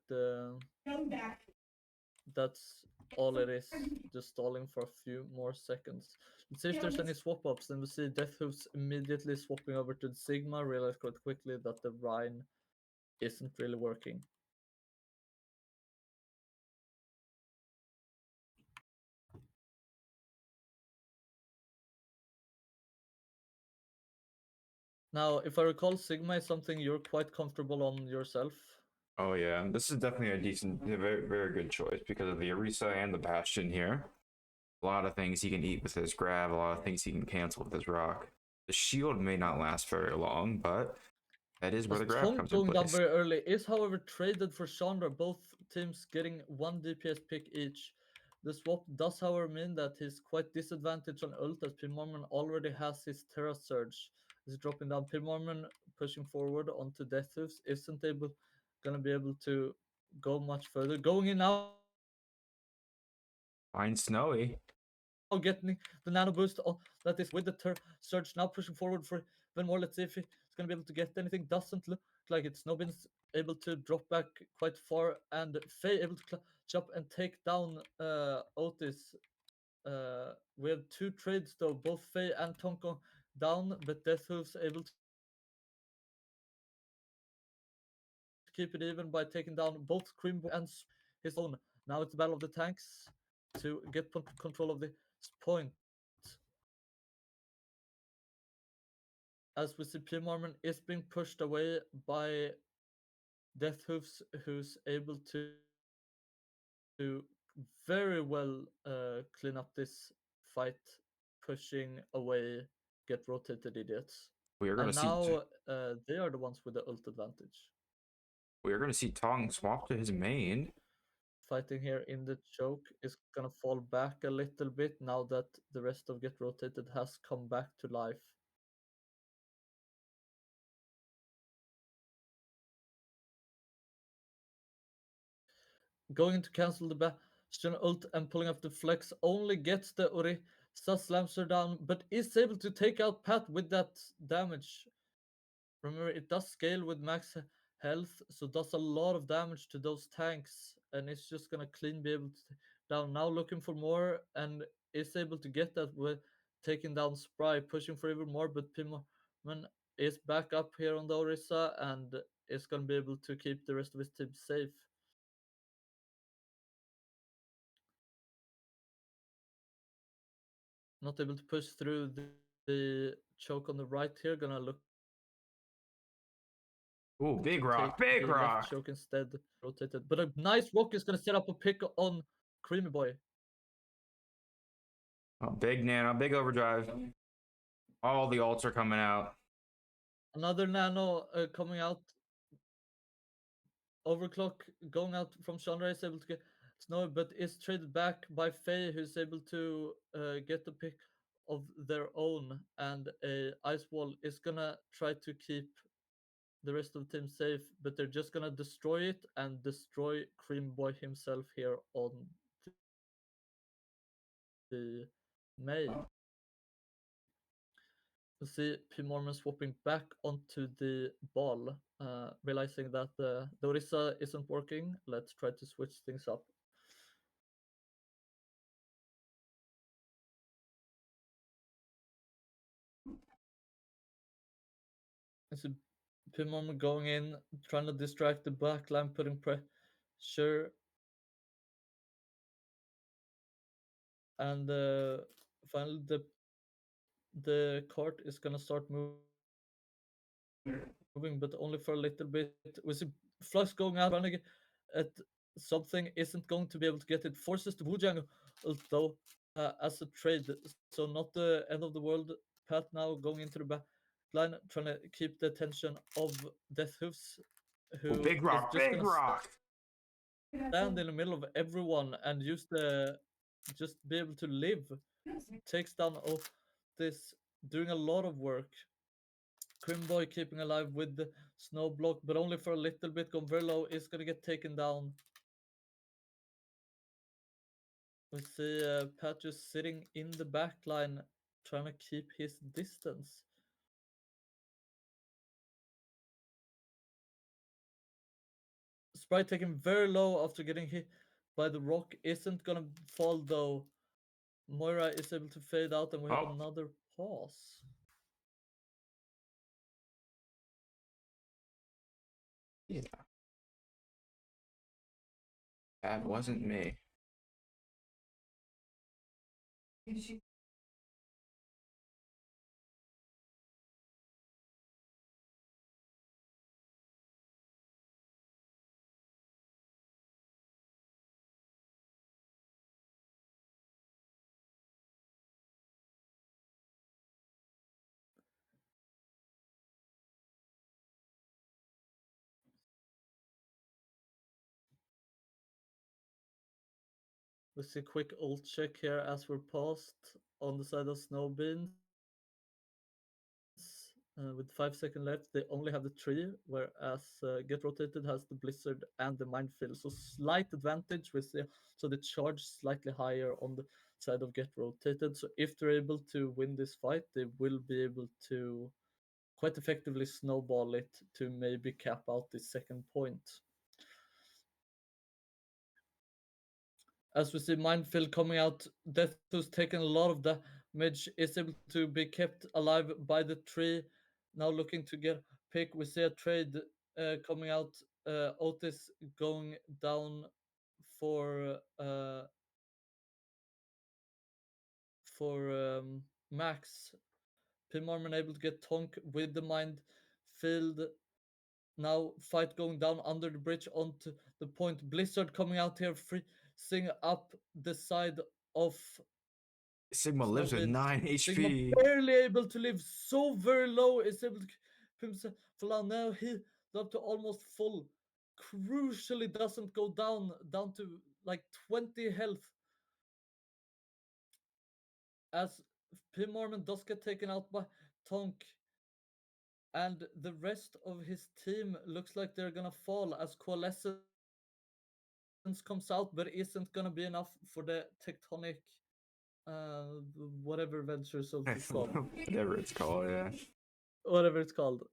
that's all it is. Just stalling for a few more seconds. Let's see if there's any swap ups. Then we see Death Hooves immediately swapping over to the Sigma. Realize quite quickly that the Rhine isn't really working. Now, if I recall, Sigma is something you're quite comfortable on yourself. Oh yeah, this is definitely a very, very good choice because of the Orisa and the Bastion here. A lot of things he can eat with his grab, a lot of things he can cancel with his rock. The shield may not last very long, but that is where As the grab Tonk comes in going down place. very early is, however, traded for Chandra, both teams getting 1 DPS pick each. The swap does, however, mean that he's quite disadvantaged on ult, as Pimorman already has his Terra Surge. He's dropping down. Pimorman pushing forward onto Death Hooves isn't gonna be able to go much further. Going in now, Find Snowy. getting the nano boost that is with the surge, now pushing forward for even more. Let's see if he's gonna be able to get anything. Doesn't look like it. Snowbin's able to drop back quite far, and Faye able to jump and take down Otis. We have 2 trades though, both Faye and Tonko down, but Death Hooves able to keep it even by taking down both Cream and his own. Now it's Battle of the Tanks to get control of this point. As we see, Pimorman is being pushed away by Death Hooves, who's able to very well clean up this fight, pushing away get rotated idiots. We are going And to see. now they are the ones with the ult advantage. We are going to see Tong swap to his main. Fighting here in the choke is gonna fall back a little bit now that the rest of Get Rotated has come back to life. Going to cancel the Bastion ult and pulling up the flex only gets the Orisa slams her down, but is able to take out Pat with that damage. Remember, it does scale with max health, so does a lot of damage to those tanks, and it's just gonna clean be able to down. Now looking for more, and is able to get that with taking down Spry, pushing for even more, but Pimman is back up here on the Orisa and is gonna be able to keep the rest of his team safe. Not able to push through the choke on the right here, gonna look Ooh, big to rock, take big the rock. left choke instead, rotated. But a nice rock is gonna set up a pick on Creamy Boy. Oh, big nano, big overdrive. All the ults are coming out. Another nano coming out. Overclock going out from Chandra is able to get Snowy, but is traded back by Faye, who's able to get the pick of their own, and a ice wall is gonna try to keep the rest of the team safe, but they're just gonna destroy it and destroy Cream Boy himself here on the May. You see P. Mormon swapping back onto the ball, realizing that the Orisa isn't working. Let's try to switch things up. You see P. Mormon going in, trying to distract the backline, putting pressure. And finally the cart is gonna start moving, but only for a little bit. We see Flux going out, running at something, isn't going to be able to get it. Forces the Wujang though as a trade, so not the end of the world. Pat now going into the back line, trying to keep the attention of Death Hooves, who Big rock, is just big gonna rock. stand in the middle of everyone and use the just be able to live. Takes down all this, doing a lot of work. Crimboy keeping alive with the snow block, but only for a little bit. Gonverlo is gonna get taken down. We see Pat just sitting in the back line, trying to keep his distance. Sprite taken very low after getting hit by the rock. Isn't gonna fall though. Moira is able to fade out, and we have another pause. Yeah. That wasn't me. We see a quick ult check here as we're paused on the side of Snowbeans. With 5 seconds left, they only have the tree, whereas Get Rotated has the Blizzard and the Minefield. So slight advantage with so the charge slightly higher on the side of Get Rotated. So if they're able to win this fight, they will be able to quite effectively snowball it to maybe cap out the second point. As we see Minefield coming out, Death who's taken a lot of damage is able to be kept alive by the tree. Now looking to get pick. We see a trade coming out. Otis going down for Max. Pimarman able to get Tonk with the Minefield. Now fight going down under the bridge onto the point. Blizzard coming out here, freezing up the side of Sigma lives with Snowbeans. 9 Sigma HP. barely able to live, so very low, is able to keep himself alive. Now he's up to almost full. Crucially doesn't go down to like 20 health. As Pimorman does get taken out by Tonk. And the rest of his team looks like they're gonna fall as Coalescence comes out, but isn't gonna be enough for the tectonic whatever venture, so it's called. Whatever it's called, yeah. Whatever it's called.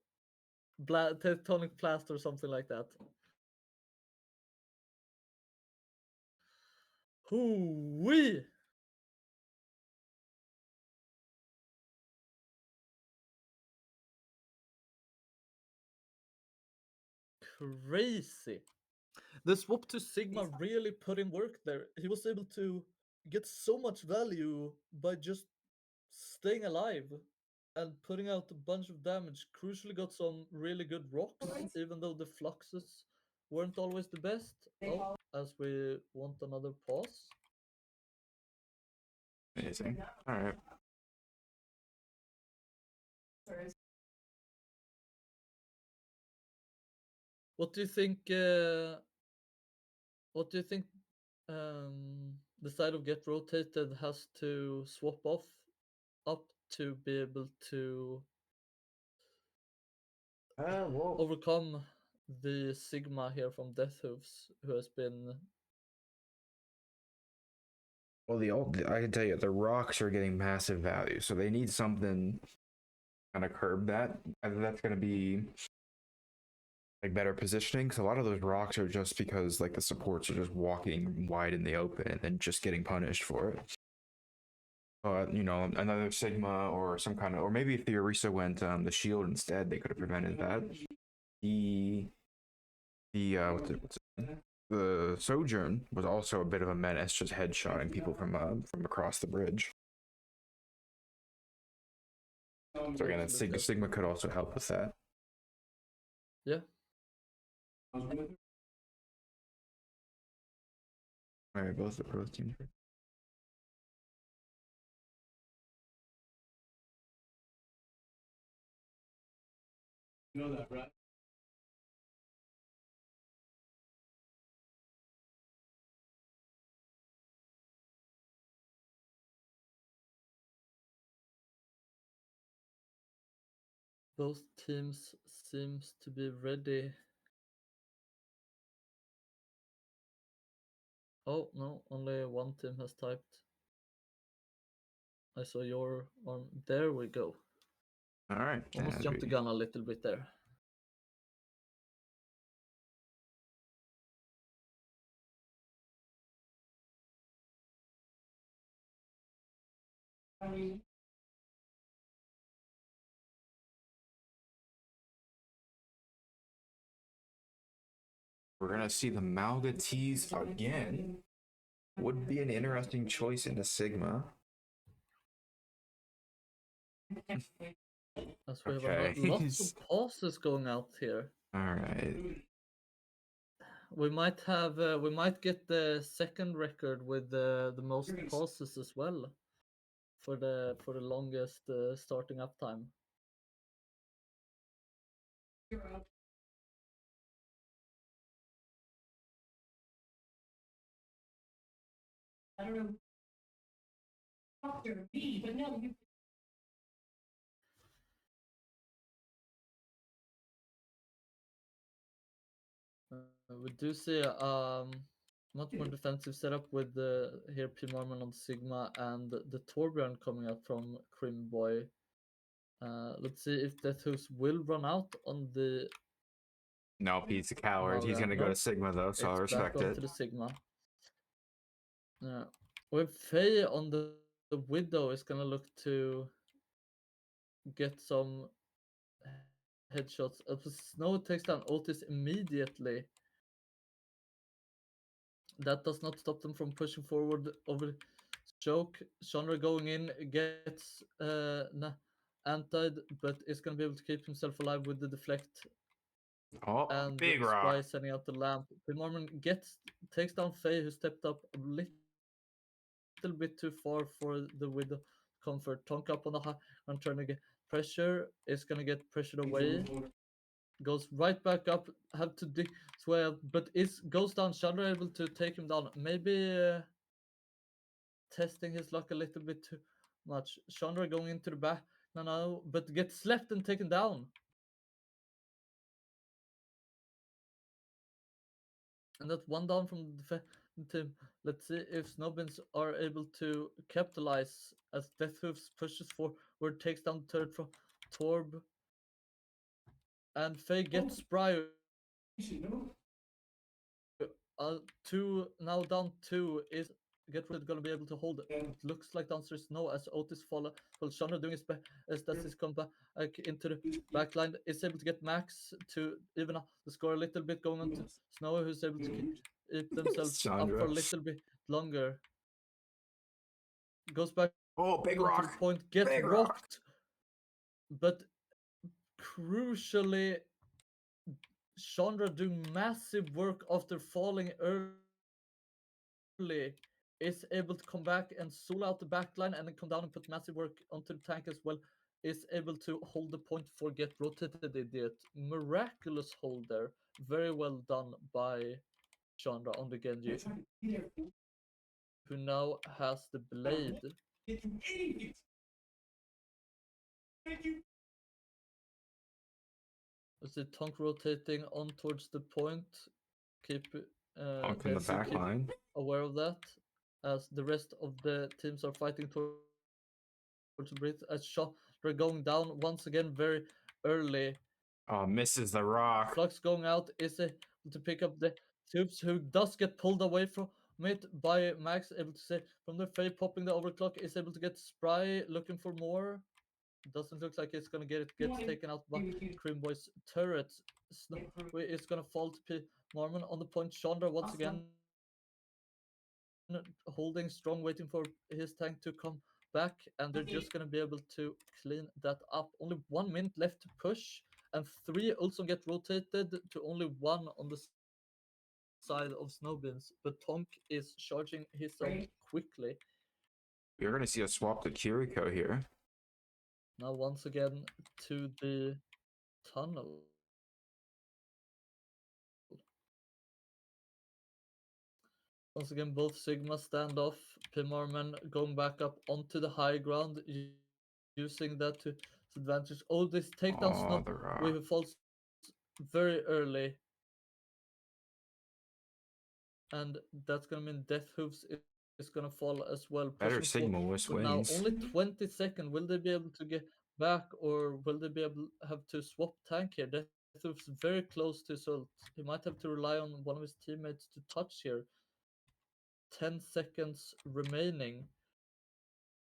Tectonic plast or something like that. Hoo-wee! Crazy. The swap to Sigma really put in work there. He was able to get so much value by just staying alive and putting out a bunch of damage. Crucially got some really good rocks, even though the fluxes weren't always the best. Oh, as we want another pause. Amazing. Alright. What do you think? What do you think? The side of Get Rotated has to swap off up to be able to Well, overcome the Sigma here from Death Hooves, who has been. I can tell you, the rocks are getting massive value, so they need something kind of curb that. Either that's going to be like better positioning, because a lot of those rocks are just because like the supports are just walking wide in the open and then just getting punished for it. But you know, another Sigma or some kind of, or maybe if the Orisa went the shield instead, they could have prevented that. The Sojourn was also a bit of a menace, just headshotting people from across the bridge. So again, that Sigma could also help with that. Yeah. Alright, both teams. You know that, right? Both teams seems to be ready. Oh no, only one team has typed. I saw your arm. There we go. Alright. Almost jumped the gun a little bit there. We're gonna see the Malgatees again. Would be an interesting choice in a Sigma. As we have Okay. lots of pauses going out here. Alright. We might get the second record with the most pauses as well for the longest starting up time. I don't know. Doctor B, but no, you. We do see much more defensive setup with here P Mormon on Sigma and the Torbjorn coming up from Crim Boy. Let's see if Death Hooves will run out on the. Nope, he's a coward. He's Mauga. gonna go to Nope. Sigma though, so I'll It's back respect onto it. the Sigma. Yeah, with Faye on the Widow is gonna look to get some headshots. Snow takes down Otis immediately. That does not stop them from pushing forward over choke. Chandra going in gets antied, but is going to be able to keep himself alive with the deflect Oh, and big Spry rock. sending out the lamp. Mormon takes down Faye, who stepped up a little bit too far for the Widow comfort. Tonk up on the high and trying to get pressure. Is going to get pressured away. Goes right back up, have to dig his way up, but goes down. Chandra able to take him down. Maybe testing his luck a little bit too much. Chandra going into the back now, but gets slapped and taken down. And that's one down from the team. Let's see if Snobbins are able to capitalize as Death Hooves pushes forward, takes down the turret from Torb. And Faye gets Spry. Two now down two is get rid gonna be able to hold it. It looks like the answer is no as Otis follow. Well, Chandra doing his best as that's his comeback into the back line is able to get Max to even up the score a little bit going on to Snow, who's able to keep themselves up for Chandra. a little bit longer. Goes back Oh, big onto rock. the point, gets Big rock. rocked, but crucially, Chandra doing massive work after falling early is able to come back and solo out the backline and then come down and put massive work onto the tank as well. Is able to hold the point for get rotated idiot. Miraculous hold there. Very well done by Chandra on the Genji, who now has the blade. Is the Tonk rotating on towards the point? Keep Tonk in the back keep line. aware of that as the rest of the teams are fighting towards the bridge as Chandra going down once again very early. Oh, misses the rock. Flux going out is able to pick up the tubes, who does get pulled away from it by Max, able to say from the Faye popping the overclock, is able to get Spry looking for more. Doesn't look like it's gonna gets taken out by Cream Boy's turret. Snow is gonna fall to P Mormon on the point. Chandra once again holding strong, waiting for his tank to come back, and they're just gonna be able to clean that up. Only 1 minute left to push, and 3 also get rotated to only 1 on the side of Snowbins. But Tonk is charging his own quickly. You're gonna see a swap to Kiriko here. Now once again to the tunnel. Once again, both Sigma stand off. Pimarman going back up onto the high ground, using that to his advantage. Oh, this takedown Oh, Snow the rock. who falls very early. And that's going to mean Death Hooves is going to fall as well. Better Pushing Sigma West forward now. wins. Only 20 seconds. Will they be able to get back, or will they be able to have to swap tank here? Death Hooves very close to Sult. He might have to rely on one of his teammates to touch here. 10 seconds remaining.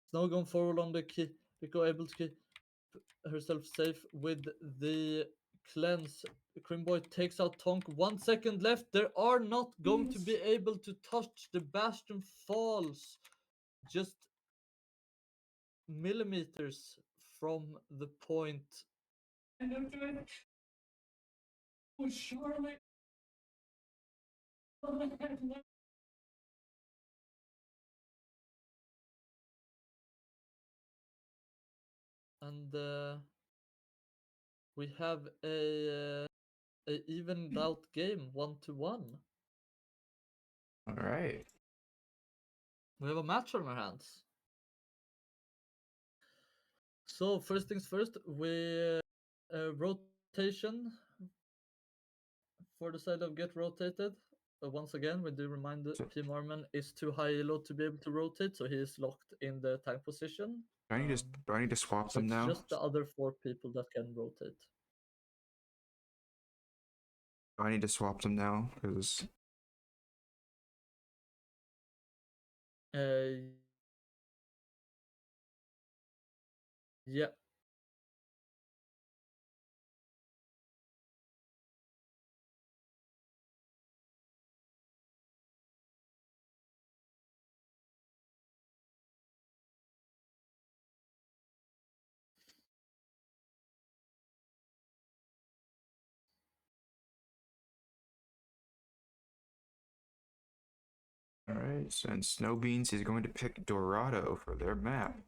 Snow going forward on the key. Rico able to keep herself safe with the cleanse. Crimboy takes out Tonk. 1 second left. They are not going to be able to touch. The Bastion falls just millimeters from the point. And I'm doing it. Oh, Charlotte. Oh, my God. And we have a evened out game 1-1. All right. We have a match on our hands. So first things first, we rotation for the side of get rotated. Once again, we do remind that Team Armin is too high elo to be able to rotate, so he is locked in the tank position. Do I need to swap So them it's now? just the other 4 people that can rotate. Do I need to swap them now? Because Yeah. all right. So and Snow Beans is going to pick Dorado for their map.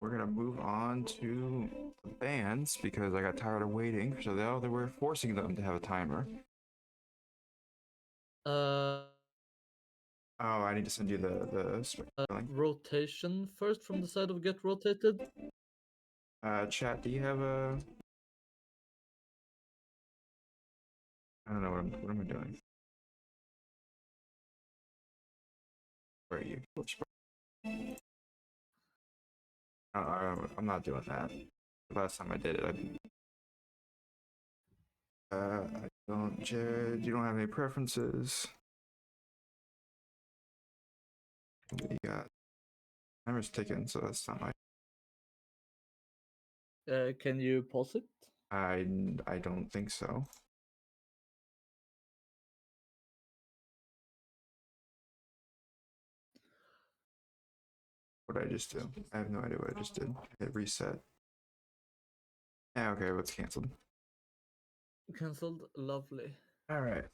We're gonna move on to the bands because I got tired of waiting. So they were forcing them to have a timer. Oh, I need to send you the spelling. Rotation first from the side of get rotated. Chat, do you have a? I don't know what am I doing? Where are you? I'm not doing that. Last time I did it, I don't. Jared, you don't have any preferences. You got timer's ticking, so that's not my. Can you pause it? I don't think so. What did I just do? I have no idea what I just did. Hit reset. Yeah, okay, what's canceled? Cancelled. Lovely. All right.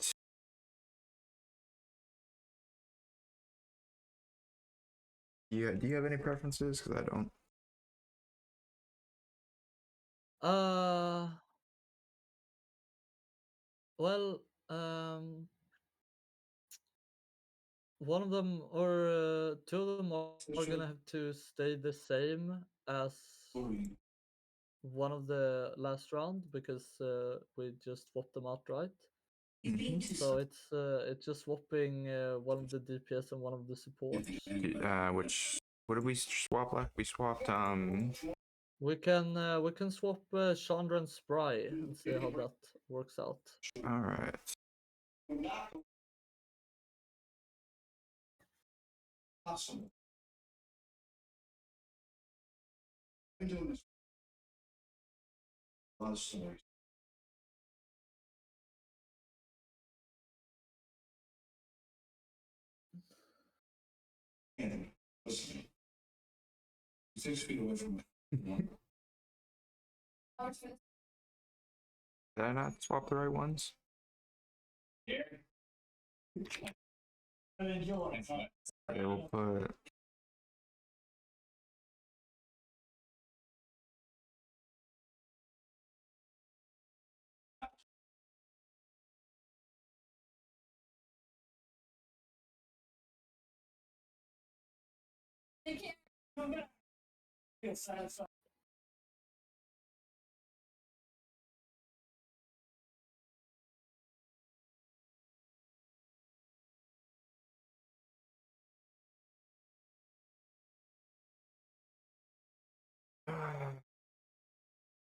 Do you have any preferences? Because I don't. Well, one of them or 2 of them are gonna have to stay the same as one of the last round because we just swapped them outright. So it's just swapping one of the DPS and one of the supports. What did we swap like? We swapped We can swap Chandra and Spry and see how that works out. all right. Awesome. I'm doing this. A lot of stories. And listen, 6 feet away from me. Did I not swap the right ones? Okay, we'll put.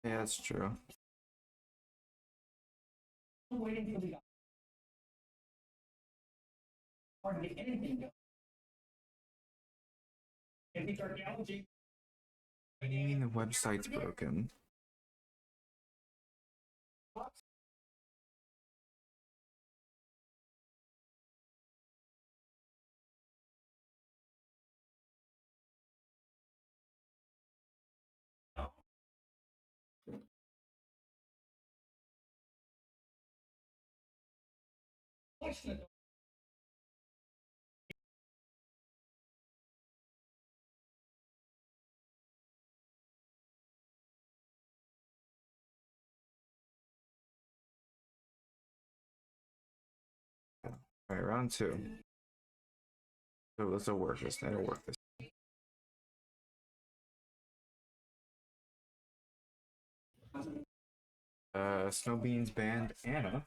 Yeah, that's true. Waiting for the hardly anything. Any technology. What do you mean the website's broken? Alright, round 2. So this will work. That'll work. This. Snow Beans banned Anna.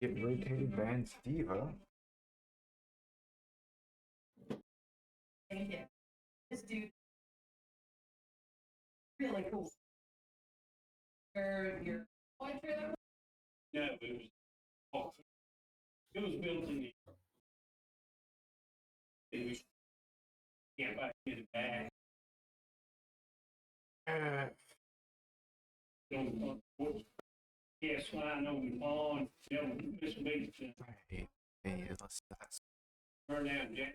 Get rotated bans Diva. This dude, really cool. Your toy trailer? Yeah, but it was awesome. It was built in the. It was. Can't buy it back. Yes, flying over the pond, Miss Beach, Hey, let's do that. burn out Jack.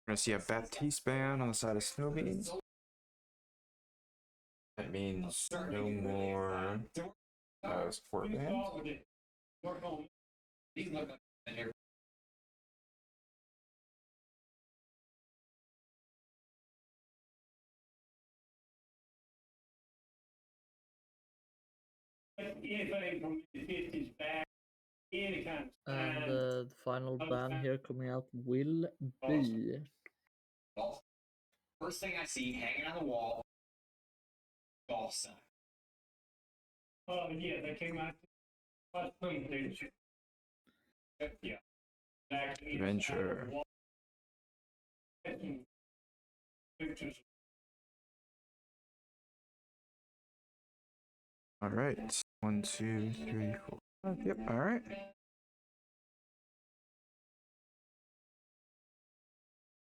We're gonna see a Baptiste ban on the side of Snow Beans. That means no more support bans. Anything from the 50s back, any kind of And sign. the final ban here coming out will be Golf. First thing I see hanging on the wall, golf sign. Yeah, they came out. I think they should. Yeah. Back inside Adventure. of the wall. Pictures. All right. 1, 2, 3, 4, 5. Yep. All right.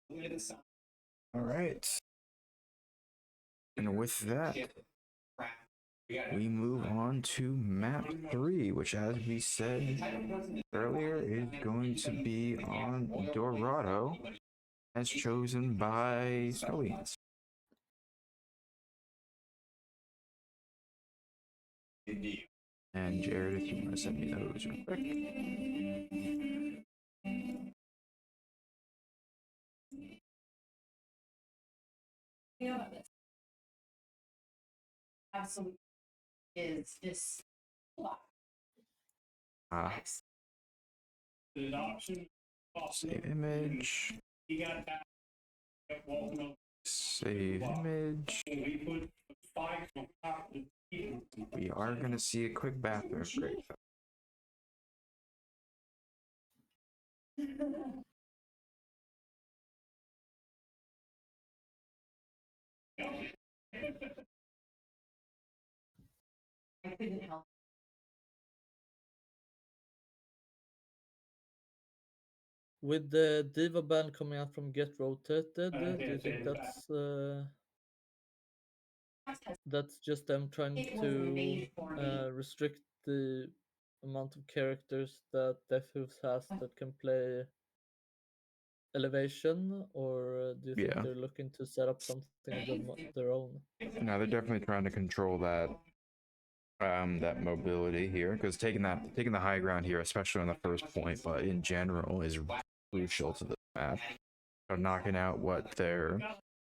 Look at the sign. All right. And with that, Crap. We got we move on to map 3, which, as we said earlier, is going to be on Dorado, as chosen by Snow Beans. And Jared, if you want to send me those real quick. You know what this absolutely is this block. The option. Save image. He got back. Kept walking up. Save image. He put spikes on top of the. We are going to see a quick bathroom break. I couldn't help. with the Diva ban coming out from Get Rotated. Do you think that's just them trying It was to made for me. restrict the amount of characters that Death Hooves has that can play elevation, or do you think Yeah. they're looking to set up something of their own? No, they're definitely trying to control that that mobility here, because taking the high ground here, especially on the first point, but in general, is crucial to the map. So knocking out what their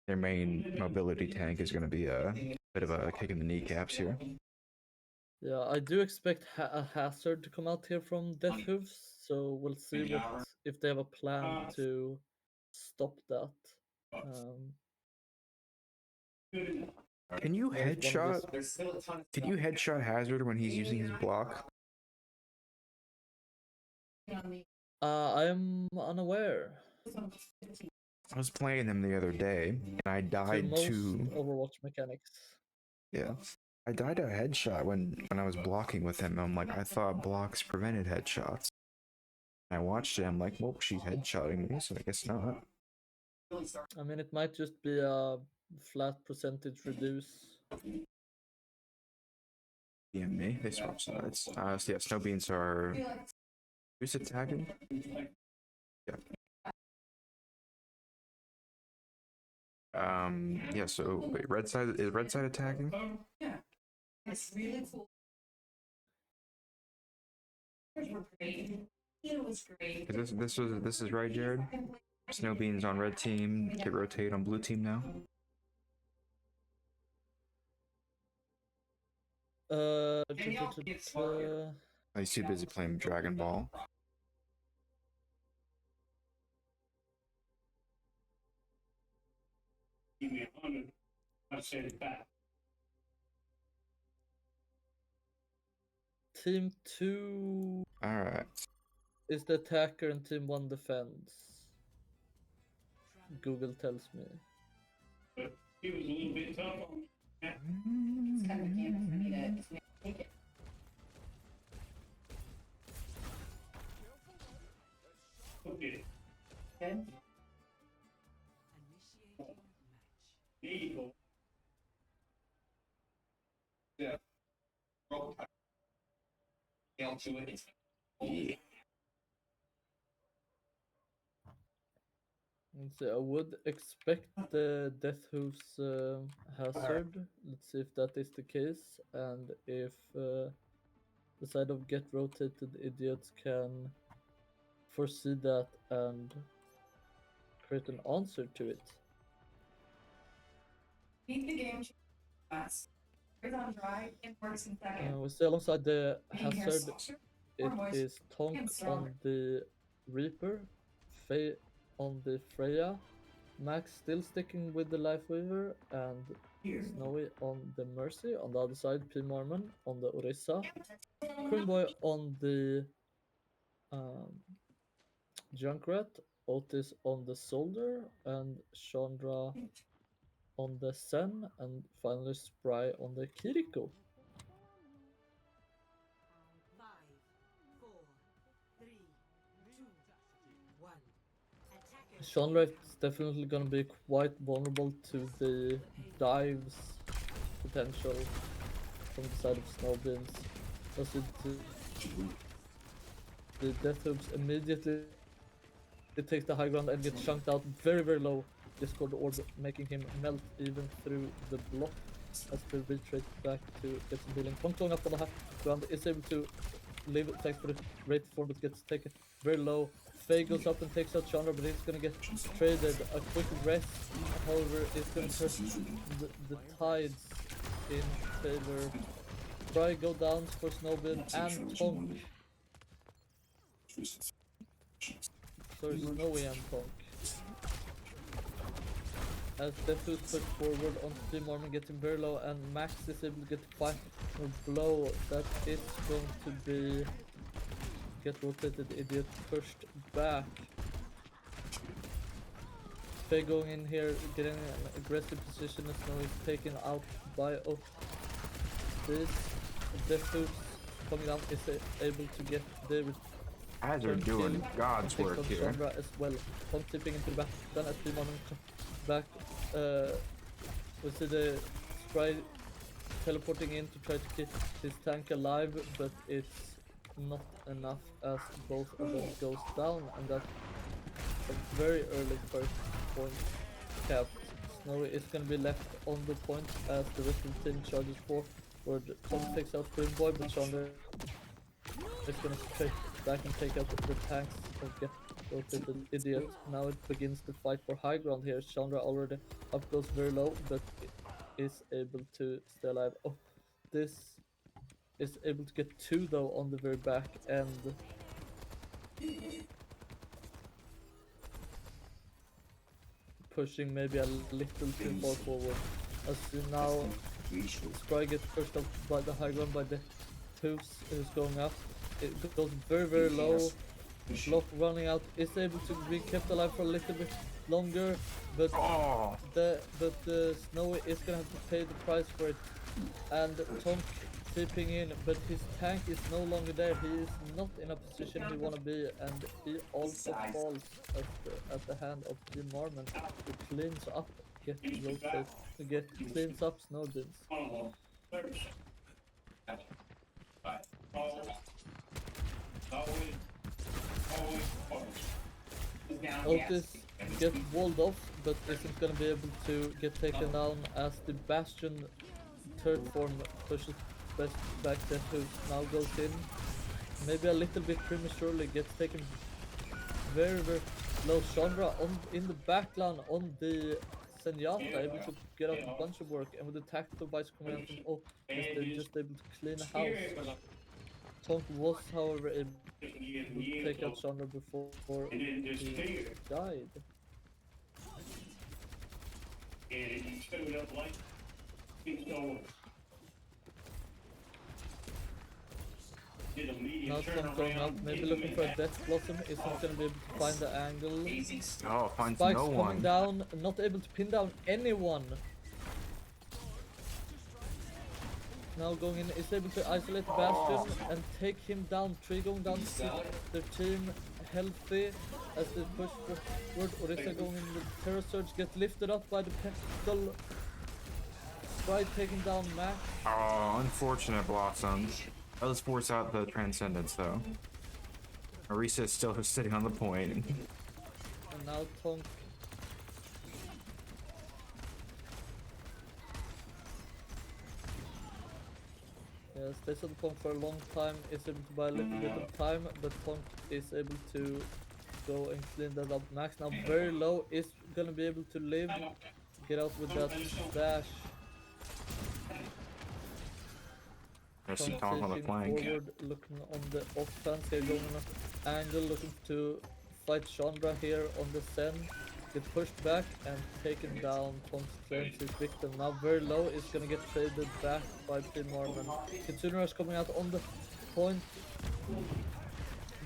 main mobility tank is going to be a bit of a kick in the kneecaps here. Yeah, I do expect a hazard to come out here from Death Hooves, so we'll see if they have a plan to stop that. Can you There's one of headshot? Can you headshot Hazard when he's using his block? I am unaware. I was playing them the other day, and I To died most to Overwatch mechanics. yeah. I died to a headshot when I was blocking with him. I'm like, I thought blocks prevented headshots. I watched it. I'm like, well, she's headshotting me, so I guess not. I mean, it might just be a flat percentage reduce. Yeah, me. They swap sides. So yeah, snow beans are. Who's attacking? Yeah. Yeah. So wait, red side is red side attacking? It's really cool. Yours were great. It was great. This is right, Jared. Snow beans on red team. Get rotate on blue team now. He's too busy playing Dragon Ball. Give me 100. I said it back. Team 2 All right. is the attacker and Team 1 defends. Google tells me. He was a little bit tough on me. It's kind of a gamble for me to take it. Okay. Good. There you go. Yeah. Scale to it. Yeah. Let's see, I would expect the Death Hooves hazard. Let's see if that is the case, and if the side of Get Rotated Idiots can foresee that and create an answer to it. Beat the game fast. It's on dry, it works in second. We see alongside the Being here hazard, softer. it boys. is Tonk And stronger. on the Reaper, Faye on the Freya, Max still sticking with the Life Weaver, and Here. Snowy on the Mercy. On the other side, P. Mormon on the Orisa, Boy on the Junkrat, Otis on the Soldier, and Chandra on the Sen, and finally Spry on the Kiriko. 5, 4, 3, 2, 1. Attackers. Chandra is definitely gonna be quite vulnerable to the dives potential from the side of Snowbeams. As the Death Hoops immediately takes the high ground and gets chunked out very, very low. Discord orb making him melt even through the block as they retreat back to get some healing. Tonk going up on the high ground is able to live thanks for the rate form, but gets taken very low. Faye goes up and takes out Chandra, but he's gonna get traded. A quick rest, however, is gonna turn the tides in favor. Try go down for Snowbeam and Tonk. Sorry, Snowy and Tonk. As Deathhood push forward onto Team Mormon, getting very low, and Max is able to get the final blow. That is going to be Get Rotated Idiot pushed back. Faye going in here, getting an aggressive position as Snow is taken out by this. Deathhood coming down is able to get the As are doing God's work here. Chandra as well. Pump tipping into the back. Then as Team Mormon back, we see the Spry teleporting in to try to keep his tank alive, but it's not enough as both of them goes down, and that's a very early first point capped. Snowy is going to be left on the point as the rest of the team charges forward. Tom takes out Boy, but Chandra is going to straight back and take out the tanks of Get Rotated Idiot. Now it begins the fight for high ground here. Chandra already up close very low, but is able to stay alive. Oh, this is able to get 2 though on the very back end. Pushing maybe a little too far forward. As you now Spry gets pushed up by the high ground by the Hooves who's going up. It goes very, very low. block running out, is able to be kept alive for a little bit longer, but Oh, the Snowy is gonna have to pay the price for it. And Tonk creeping in, but his tank is no longer there. He is not in a position he wanna be, and he also falls at the hand of the Marmon, who cleans up, cleans up Snowbeans. Otis gets walled off, but isn't gonna be able to get taken down as the Bastion third form pushes back there, who now goes in. Maybe a little bit prematurely, gets taken very low. Chandra in the backline on the Zenyatta, able to get out a bunch of work, and with the tactical bites coming out from they're just able to clean a house. Tonk was, however, able to take out Chandra before he died. Now Tonk going up, maybe looking for a Death Blossom, isn't going to be able to find the angle. oh, finds Spikes no coming one. down, not able to pin down anyone. Now going in, is able to isolate Bastion and take him down. Tree going down to keep their team healthy as they push forward. Orisa going in with Terror Surge, get lifted up by the Pistol. Sprite taking down Max. Oh, unfortunate Blossom. Does force out the Transcendence though. Orisa is still sitting on the point. And now Tonk. Yeah, stays on the point for a long time, is able to buy a little bit of time, but Tonk is able to go and clean that up. Max now very low, is gonna be able to live, get out with that dash. There's some talk on the Taking flank. forward, looking on the offense here, going on an angle, looking to fight Chandra here on the Zen. Get pushed back and taken down. Tonks claims his victim. Now very low, is gonna get traded back by Team Mormon. Kitsune is coming out on the point.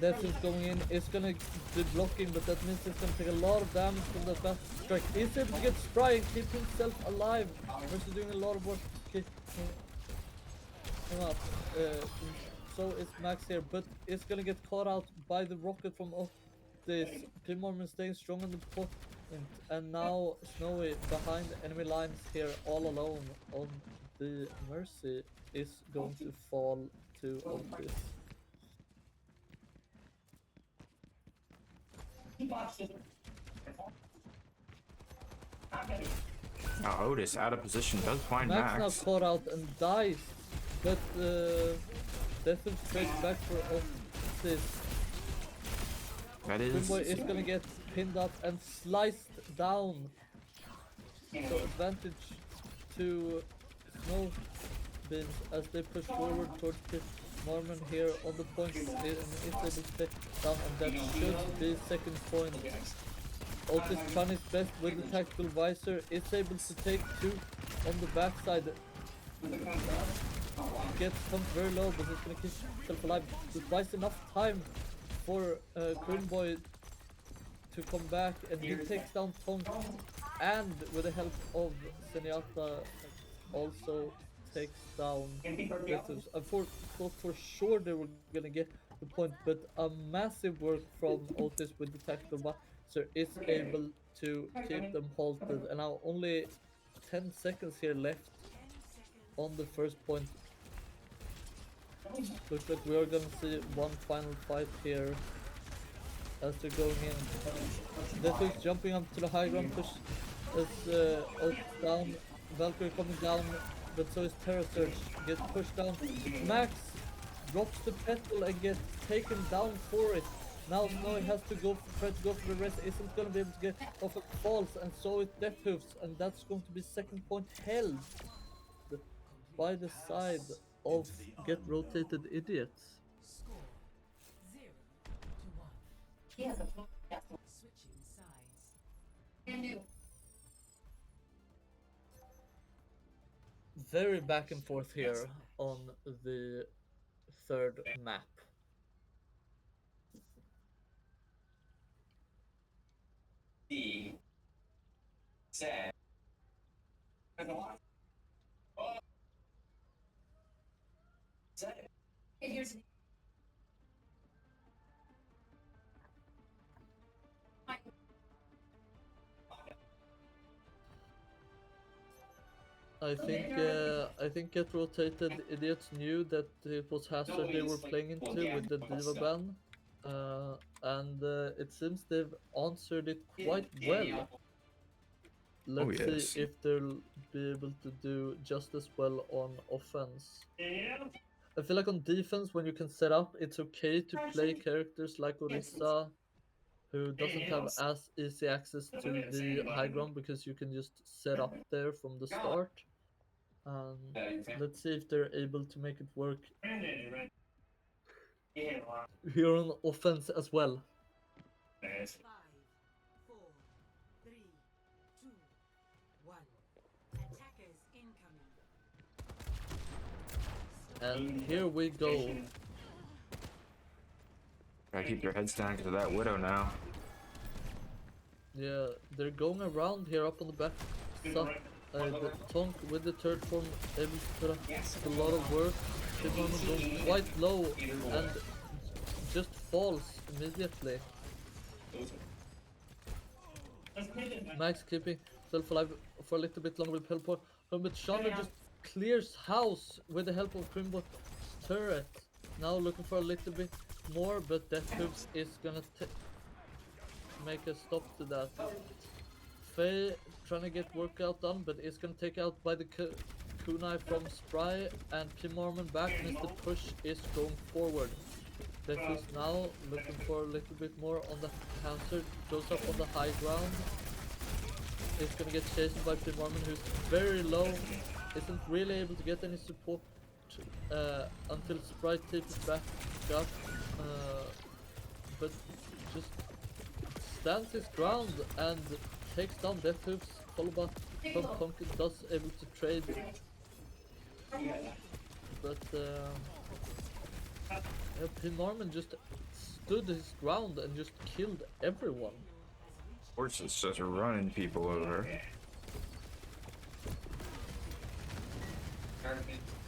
Death is going in, is gonna be blocking, but that means it's gonna take a lot of damage from that fast strike. Is able to get spry and keep himself alive versus doing a lot of work. Okay. Him up. So it's Max here, but it's gonna get caught out by the rocket from this. Team Mormon staying strong on the point, and now Snowy behind enemy lines here, all alone on the Mercy, is going to fall to Otis. Oh, Otis out of position does find Max Max. now caught out and dies, but Death is straight back for Otis. That is. Boy is gonna get pinned up and sliced down. So advantage to Snow Beans as they push forward towards the Norman here on the point, and is able to take down, and that should be second point. Otis trying his best with the tactical visor, is able to take two on the backside. Gets come very low, but he's gonna keep himself alive. Just buys enough time for Boy to come back, and he takes down Tonk, and with the help of Zenyatta also takes down Ressus. I thought for sure they were gonna get the point, but a massive work from Otis with the tactical visor is able to keep them halted, and now only 10 seconds here left on the first point. Looks like we are gonna see one final fight here as they're going in. Death is jumping up to the high ground, push as Otis down, Valkyrie coming down, but so is Terror Surge, gets pushed down. Max drops the petal and gets taken down for it. Now Snowy has to try to go for the rest, isn't gonna be able to get off of falls, and so is Death Hoofs, and that's going to be second point held by the side of Get Rotated Idiots. Yeah, Switching sides. Very back and forth here on the third map. I think Get Rotated Idiots knew that it was hazard they were playing into with the Diva ban, and it seems they've answered it quite well. Let's see yes. if they'll be able to do just as well on offense. Yeah. I feel like on defense, when you can set up, it's okay to play characters like Orisa, who doesn't have as easy access to the high ground because you can just set up there from the start. Let's see if they're able to make it work here on offense as well. 5, 4, 3, 2, 1. Attackers incoming. And here we go. Gotta keep your heads down because of that widow now. Yeah, they're going around here up on the back. The Tonk with the third form able to put up a lot of work. Pimorman goes quite low and just falls immediately. Max keeping himself alive for a little bit longer with teleport. But Chandra just clears house with the help of Crimbo turret. Now looking for a little bit more, but Death Hoops is gonna make a stop to that. Faye trying to get workout done, but it's gonna take out by the kunai from Spry, and Pimorman back as the push is going forward. Death is now looking for a little bit more on the hazard, goes up on the high ground. It's gonna get chased by Pimorman, who's very low, isn't really able to get any support until Spry takes back up, but just stands his ground and takes down Death Hoops, followed by Tom Tonkin does able to trade. But Pimorman just stood his ground and just killed everyone. Horse is just running people over.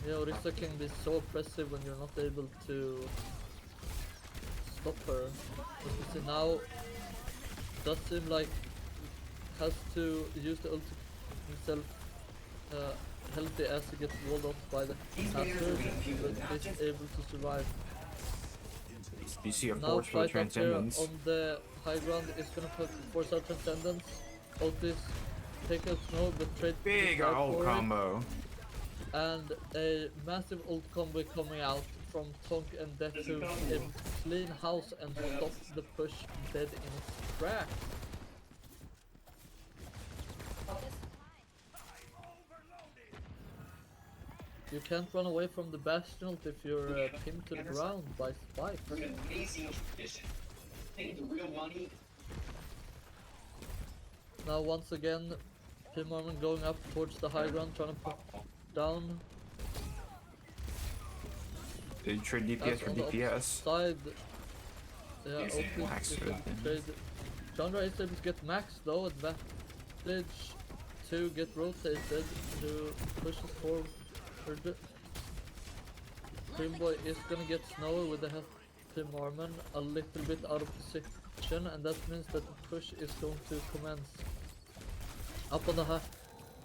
Yeah, Orisa can be so oppressive when you're not able to stop her. As you see now, does seem like has to use the ulti himself healthy as he gets walled off by the hazard, but is able to survive. You see a Now force for fight up here transcendence. on the high ground is gonna force out Transcendence. Otis take out Snow, but trade Big right ult for it. combo. And a massive ult combo coming out from Tonk and Death Hoops in clean house and stop the push dead in its tracks. You can't run away from the Bastion if you're pinned to the ground by spikes. Amazing tradition. Think the real money. Now once again, Pimorman going up towards the high ground, trying to put down. They trade DPS for On the DPS. opposite side, yeah, Max Otis for is trade. Chandra is able to get Max though, advantage to get rotated, to pushes forward. Dreamboy is gonna get Snowy with the help of Pimorman a little bit out of position, and that means that the push is going to commence. Up on the high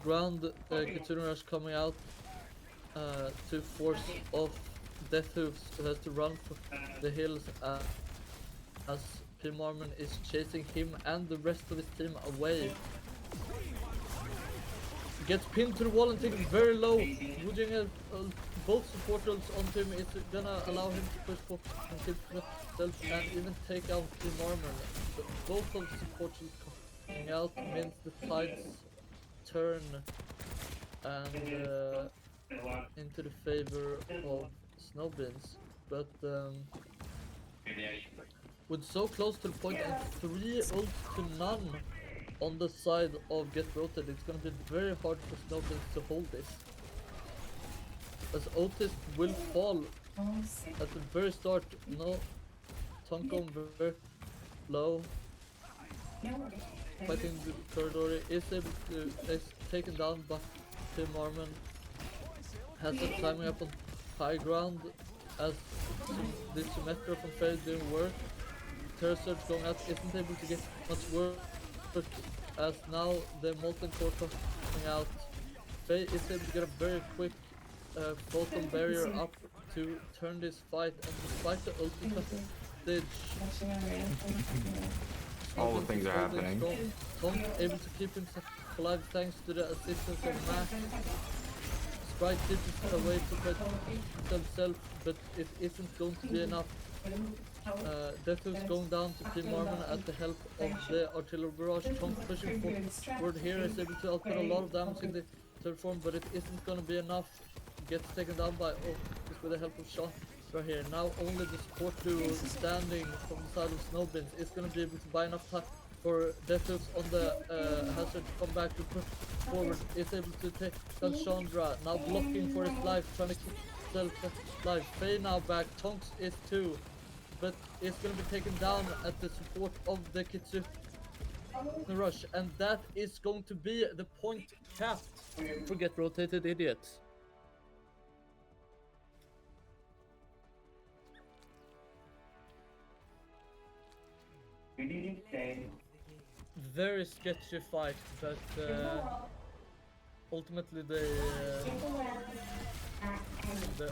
ground, Kitsune Rush coming out to force off Death Hoops, who has to run for the hills as Pimorman is chasing him and the rest of his team away. Gets pinned to the wall and taken very low. Woojing both supporters onto him is gonna allow him to push for and kill himself and even take out Pimorman. But both of the supporters coming out means the tides turn and into the favor of Snowbeans. But with so close to the point and 3 ults to none on the side of Get Rotated, it's gonna be very hard for Snowbeans to hold this. As Otis will fall at the very start. No, Tonko very low. Fighting the corridor is able to is taken down by Pimorman. Has some timing up on high ground as the Symmetra from Faye didn't work. Terror Surge going out isn't able to get much work as now the Molten Core coming out Faye is able to get a very quick photon barrier up to turn this fight, and despite the ultimate message, All the things are happening. Tom able to keep himself alive thanks to the assistance of Max. Sprite ditches away to protect himself, but it isn't going to be enough. Deathhook's going down to Team Marvin at the help of the artillery barrage. Tom pushing forward here is able to output a lot of damage in the third form, but it isn't going to be enough. Gets taken down by Otis with the help of Sean right here. Now only the support duo standing from the side of Snowbins is going to be able to buy enough time for Deathhooks on the hazard to come back to push forward. Is able to take down Chandra, now blocking for his life, trying to keep himself alive. Faye now back, Tonks is too, but it's going to be taken down at the support of the Kitsu Rush, and that is going to be the point capped. Forget rotated idiots. Very sketchy fight, but ultimately the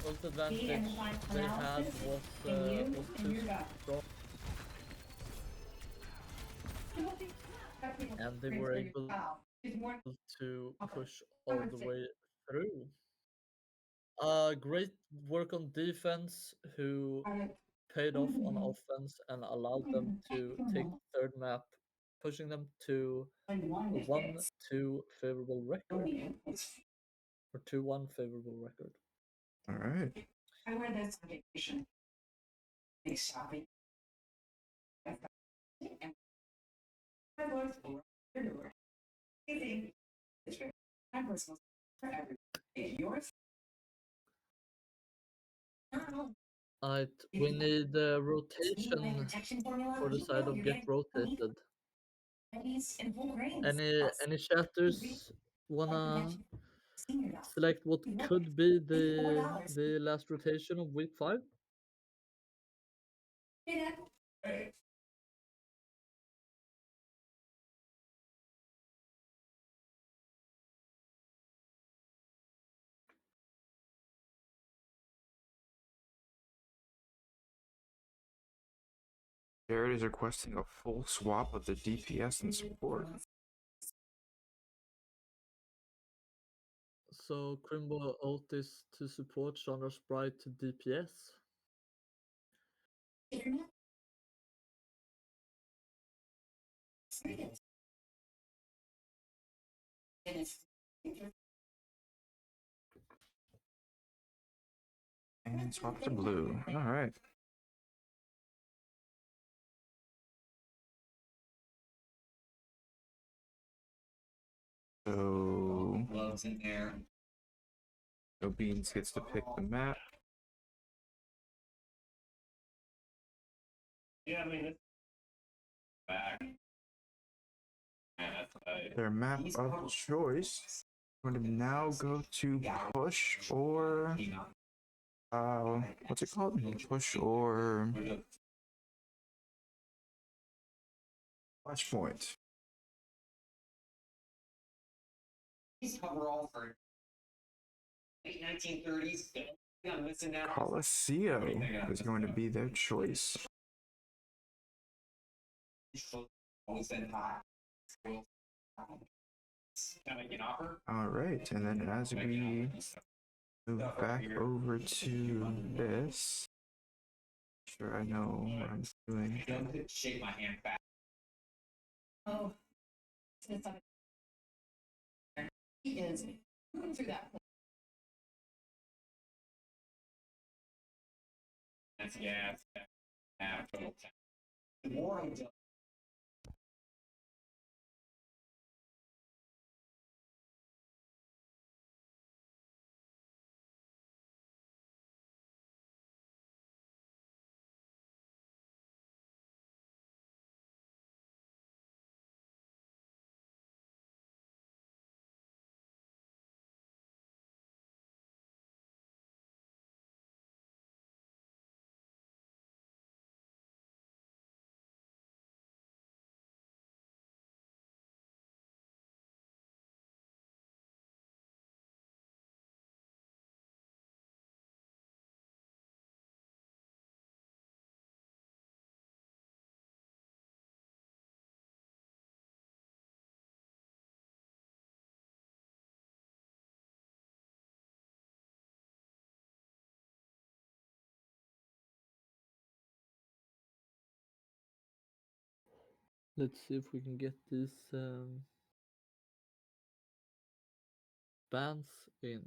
ult advantage they had was too strong, and they were able to push all the way through. Great work on defense, who paid off on offense and allowed them to take the third map, pushing them to a 1-2 favorable record, or 2-1 favorable record. All right. I wear this on vacation. They shopping. My voice will your door. Anything. It's very my personal for every yours. We need rotation for the side of get rotated. Any chatters wanna select what could be the last rotation of week 5? Jared is requesting a full swap of the DPS and support. So Crimbo Otis to support, Chandra Sprite to DPS. And swap to blue. All right. So Gloves in there. No Beans gets to pick the map. Yeah, I mean, it's back. Yeah, that's Their map of choice. I'm going to now go to push or what's it called? Push or flashpoint. These coverall for late 1930s. I'm missing out. Coliseum is going to be their choice. Always been hot. Can I make an offer? All right, and then as we move back over to this, sure I know what I'm doing. Don't shake my hand back. Oh, he is moving through that. That's gas. The more I do Let's see if we can get these bans in.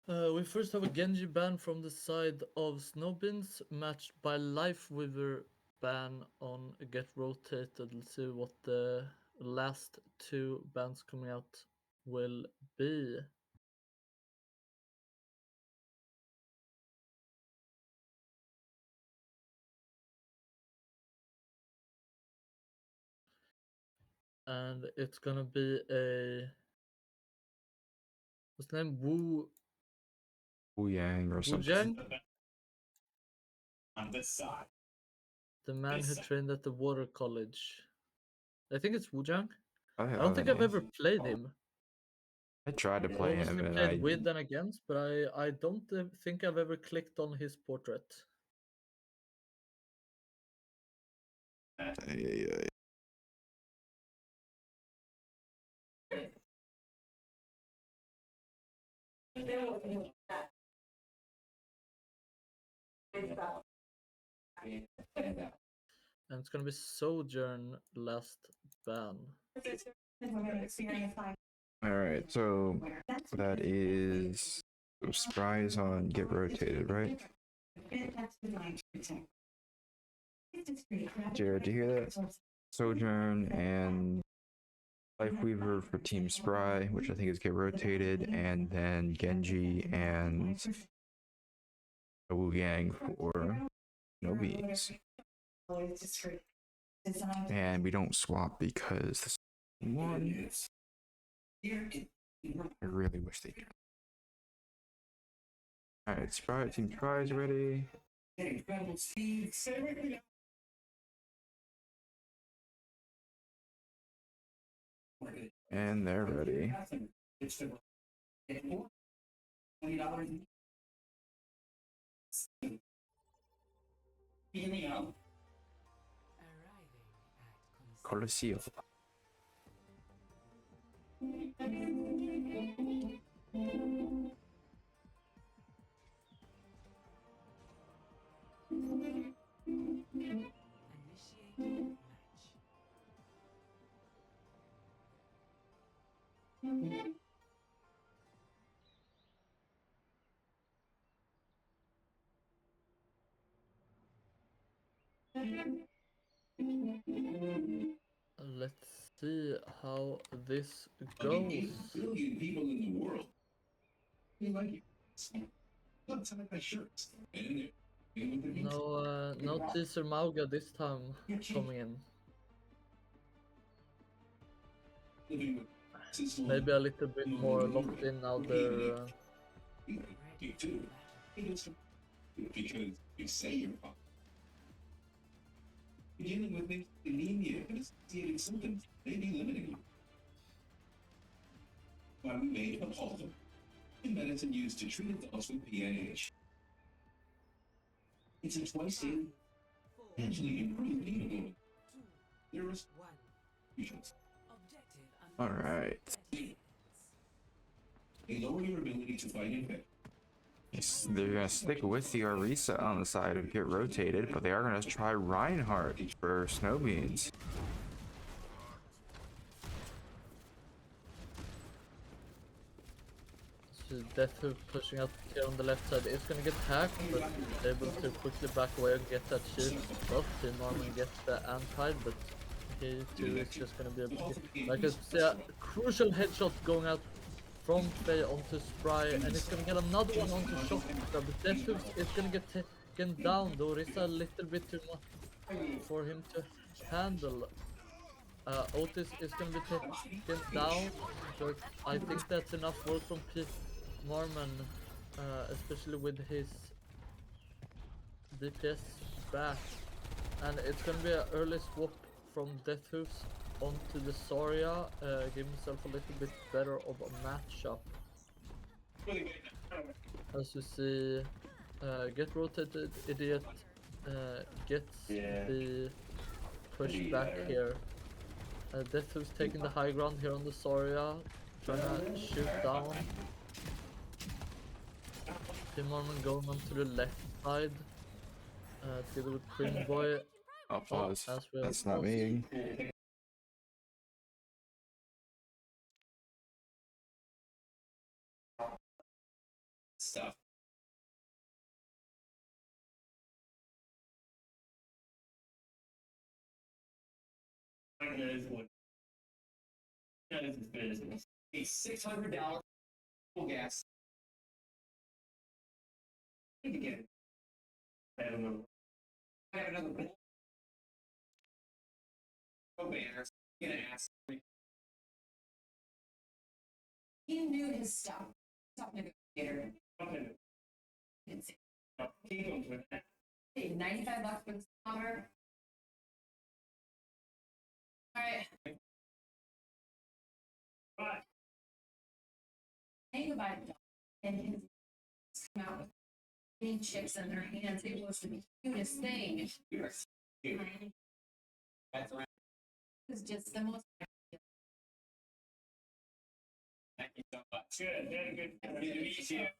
We first have a Genji ban from the side of Snowbins, matched by Lifeweaver ban on Get Rotated. Let's see what the last two bans coming out will be. And it's gonna be a, what's the name? Wu Yang or Wu something. Jiang? On this side. The man who This- trained at the water college. I think it's Wu Jiang. I I don't think I've ever played him. I tried to I've play him obviously and played with and against, but I don't think I've ever clicked on his portrait. I And it's gonna be Sojourn last ban. All right, so that is Spries on Get Rotated, right? Jared, do you hear that? Sojourn and Lifeweaver for Team Spry, which I think is Get Rotated, and then Genji and Wu Yang for No Beans. And we don't swap because this one. I really wish they did. Alright, Sprite, Team Spry's ready. Incredible speed. And they're ready. It's the $20. Beaming out. Arriving at Coliseum. initiating match. Let's see how this goes. Billion people in the world. They like you. Look, some of my shirts. No teaser Mauga this time coming in. Maybe a little bit more locked in now they're Ready too. for battle. Because you say you're fine. Beginning with maybe anemia and associated symptoms may be limiting you. Why we made Apollo, a medicine used to treat adults with PNH. It's a twice daily, Four, potentially improved hemoglobin. 2, There is 1. mutations. Objective under Alright. 30 seconds. They lower your ability to fight infection. They're gonna stick with the Orisa on the side and get rotated, but they are gonna try Reinhardt for Snow Beans. So Deathhook pushing out here on the left side is gonna get hacked, but able to quickly back away and get that shield off. Team Norman gets the anti, but he too is just gonna be able to get, like I see a crucial headshot going out from Faye onto Spry, and it's gonna get another one onto Shotgun. But Deathhook is gonna get taken down, though it's a little bit too much for him to handle. Otis is gonna be taken down, but I think that's enough work from Pete Norman, especially with his DPS back. And it's gonna be an early swap from Deathhoofs onto the Soria, give himself a little bit better of a matchup. As you see, get rotated, idiot gets the push back here. Deathhoof's taking the high ground here on the Soria, trying to shoot down. Team Norman going on to the left side, together with Queen Boy. I'll pause. As well. That's not me. Stuff. That is his business. A $600 gas. Again, I don't know. I have another one. No banners. Gonna ask. He knew his stuff. Top negotiator. Okay. Didn't say. Keep on with that. Hey, $95 for the summer. All right. Right. Think about it. And his come out with big chips in their hands. It was the cutest thing. That's right. It was just the most. Thank you so much. Good. Very good. Bye.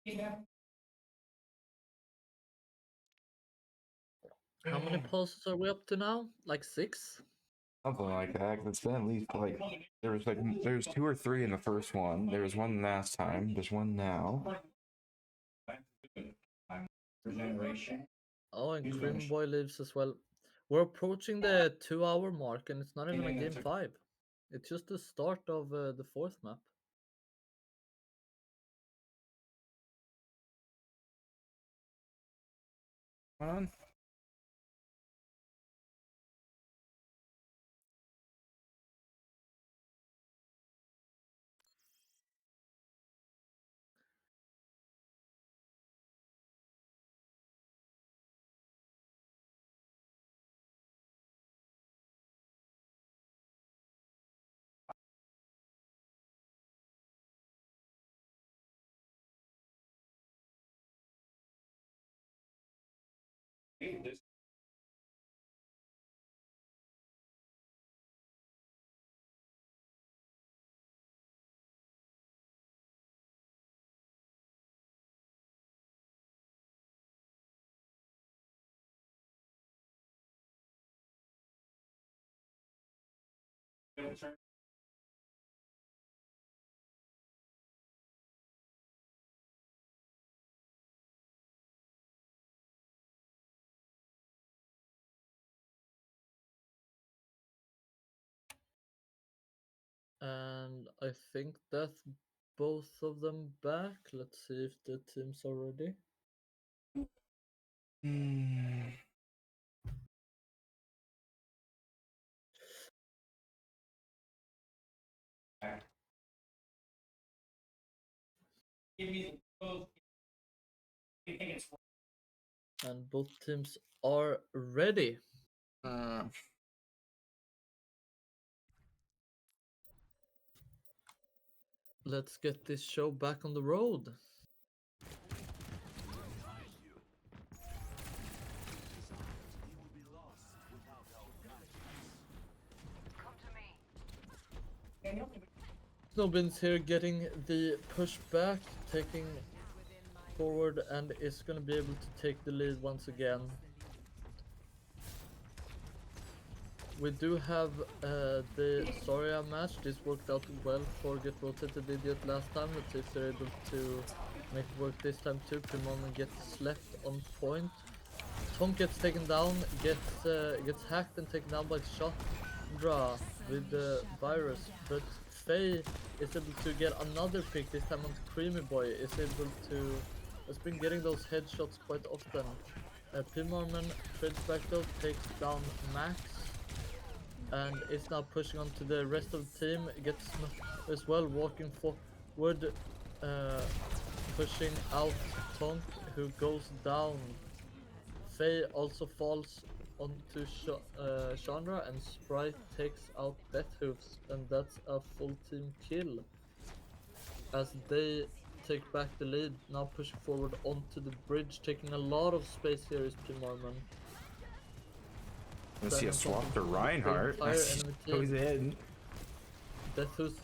Yeah. How many pulses are we up to now? Like 6? Something like that. 'Cause it's been at least like there's 2 or 3 in the first one. There was one last time. There's one now. Regeneration. Oh, and Cream Boy lives as well. We're approaching the 2-hour mark, and it's not even a game 5. It's just the start of the 4th map. going on? Hey, this And I think that's both of them back. Let's see if the teams are ready. Hmm. give me both. I think it's And both teams are ready. Let's get this show back on the road. Snowbin's here getting the push back, taking forward, and is going to be able to take the lead once again. We do have the Soria match. This worked out well for Get Rotated Idiot last time. Let's see if they're able to make it work this time too. Primon gets left on point. Tom gets taken down, gets hacked and taken down by Chandra with the virus, but Faye is able to get another pick, this time on Creamy Boy, has been getting those headshots quite often. Pimorman trades back though, takes down Max, and is now pushing on to the rest of the team, gets as well, walking forward, pushing out Tonk, who goes down. Faye also falls onto Chandra, and Sprite takes out Deathhooves, and that's a full team kill. As they take back the lead, now pushing forward onto the bridge, taking a lot of space here is Pimorman. Let's see a swap to Reinhardt. Entire Let's see enemy goes team. in. Deathhooves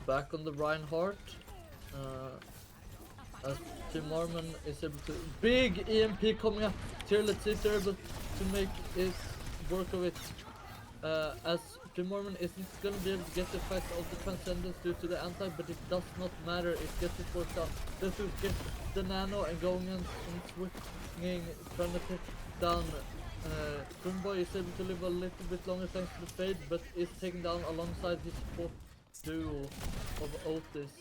back on the Reinhardt. As Pimorman is able to... Big EMP coming up here, let's see if they're able to make his work of it. As Pimorman isn't going to be able to get the effect of the Transcendence due to the anti, but it does not matter, it gets it worked out. Deathhooves gets the nano and going and swinging, trying to take down. Boy is able to live a little bit longer thanks to the fade, but is taken down alongside his support duo of Otis.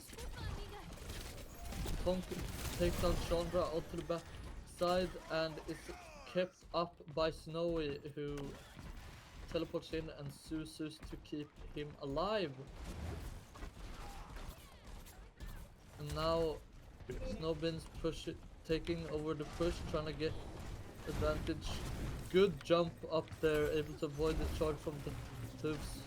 Tonk takes down Chandra onto the back side and is kept up by Snowy, who teleports in and Susus to keep him alive. And now Snowbin's taking over the push, trying to get advantage. Good jump up there, able to avoid the charge from the tubes.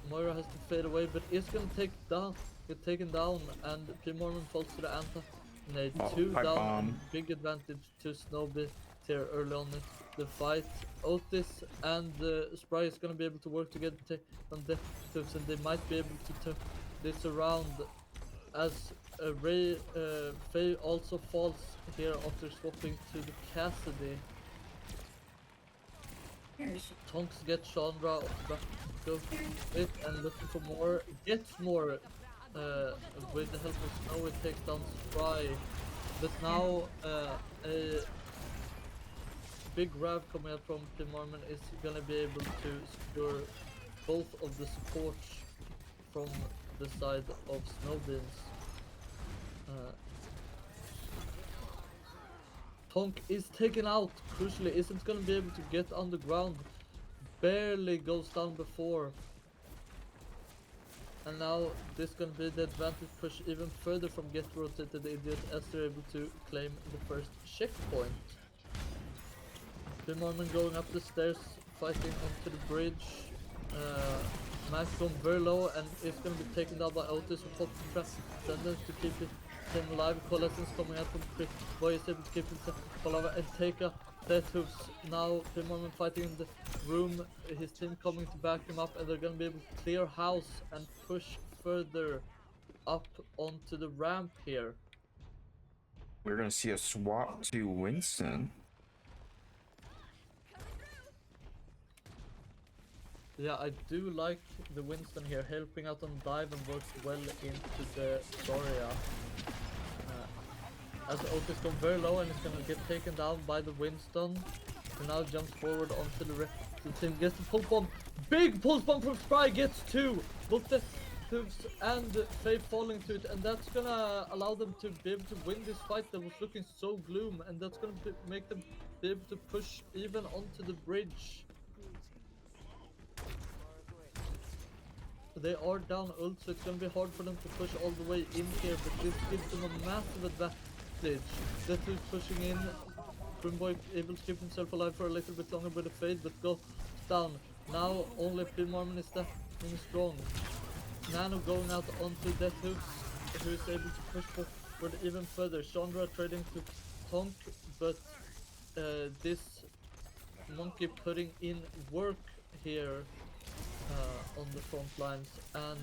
Moira has to fade away, but is gonna get taken down, and Pimorman falls to the anti-nade. Two pipe down, bomb. big advantage to Snowbit here early on in the fight. Otis and Spry is gonna be able to work together to take on the tubes, and they might be able to turn this around as Faye also falls here after swapping to the Cassidy. Tonks gets Chandra back to it and looking for more, gets more with the help of Snow. It takes down Spry, but now a big grab coming out from Pimorman is gonna be able to secure both of the supports from the side of Snowbeans. Tonk is taken out. Crucially, isn't gonna be able to get on the ground. Barely goes down before. And now this gonna be the advantage push even further from Get Rotated Idiot as they're able to claim the first checkpoint. Mormon going up the stairs, fighting onto the bridge. Max going very low and is going to be taken down by Otis who pops the transcendence to keep him alive. Coalescence coming out from the boy is able to keep himself alive and take a Death Hooves. Now Mormon fighting in the room, his team coming to back him up and they're going to be able to clear house and push further up onto the ramp here. We're gonna see a swap to Winston. Yeah, I do like the Winston here, helping out on dive and works well into the Soria. As Otis gone very low and is gonna get taken down by the Winston, who now jumps forward onto the rest of the team, gets the pulse bomb. Big pulse bomb from Spry, gets two! Both the Hooves and Faye falling to it, and that's gonna allow them to be able to win this fight that was looking so gloom, and that's gonna make them be able to push even onto the bridge. They are down ult, so it's gonna be hard for them to push all the way in here, but this gives them a massive advantage. That is pushing in. Grimboy able to keep himself alive for a little bit longer with the fade, but goes down. Now only P. Marmon is standing strong. Nano going out onto Death Hoops, who is able to push forward even further. Chandra trading to Tonk, but this monkey putting in work here on the front lines, and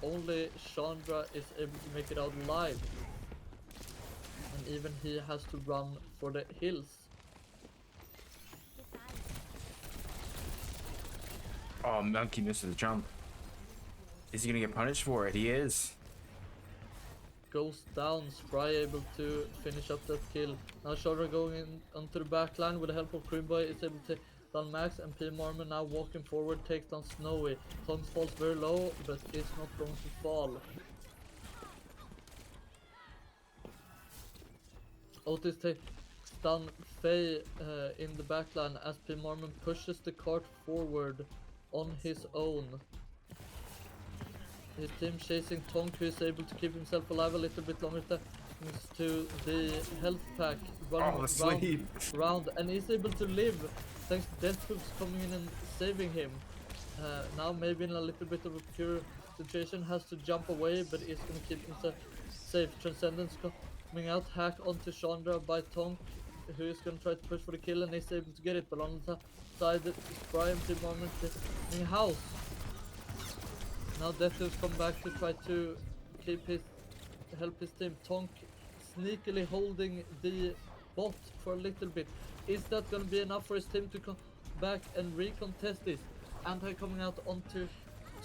only Chandra is able to make it out alive, and even he has to run for the hills. Oh, Monkey misses the jump. Is he gonna get punished for it? He is. Goes down, Spry able to finish up that kill. Now Chandra going in onto the back line with the help of Creamboy is able to take down Max, and P. Marmon now walking forward takes down Snowy. Tonks falls very low, but is not going to fall. Otis takes down Faye in the backline as P. Marmon pushes the cart forward on his own. His team chasing Tonk, who is able to keep himself alive a little bit longer thanks to the health pack running round, and he's able to live thanks to Death Hoops coming in and saving him. Now maybe in a little bit of a pure situation, has to jump away, but is going to keep himself safe. Transcendence coming out, hack onto Chandra by Tonk, who is going to try to push for the kill and is able to get it, but on the side, Spry and P. Marmon taking house. Now Death has come back to try to help his team. Tonk sneakily holding the bot for a little bit. Is that gonna be enough for his team to come back and recontest this? Anti coming out onto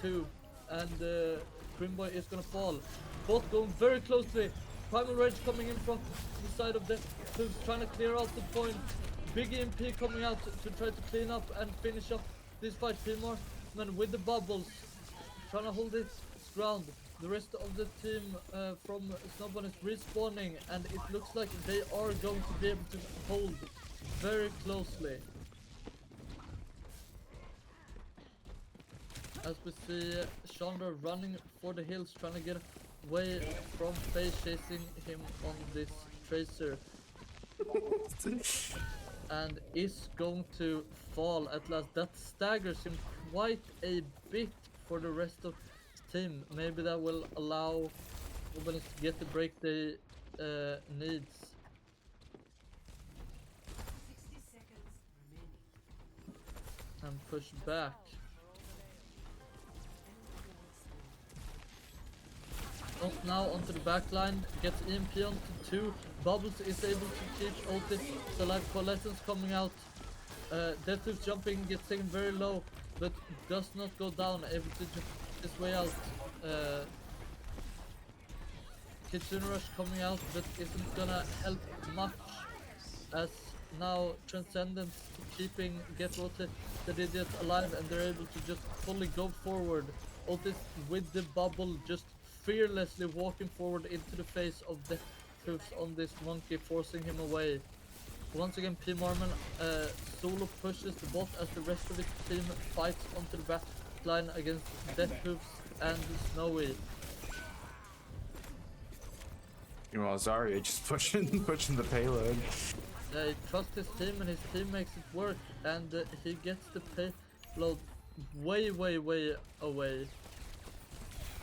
2, and Grimboy is gonna fall. Bot going very closely. Primal Rage coming in from the side of Death, who's trying to clear out the point. Big EMP coming out to try to clean up and finish up this fight. Pilmar with the bubbles, trying to hold his ground. The rest of the team from Snowball is respawning, and it looks like they are going to be able to hold very closely. As we see Chandra running for the hills, trying to get away from Faye chasing him on this tracer. And is going to fall at last. That staggers him quite a bit for the rest of the team. Maybe that will allow Snowball to get the break they needs. 60 seconds remaining. And push back. Now onto the back line, gets EMP onto 2. Bubbles is able to keep Otis alive. Coalescence coming out. Death is jumping, gets taken very low, but does not go down, able to just his way out. Kitsune Rush coming out, but isn't gonna help much, as now Transcendence keeping Get Rotated the Idiot alive, and they're able to just fully go forward. Otis with the bubble just fearlessly walking forward into the face of the troops on this monkey, forcing him away. once again, P. Marmon solo pushes the bot as the rest of his team fights onto the back line against Deathhoofs and Snowy. Meanwhile, Zarya just pushing the payload. He trusts his team and his team makes it work, and he gets the payload way away.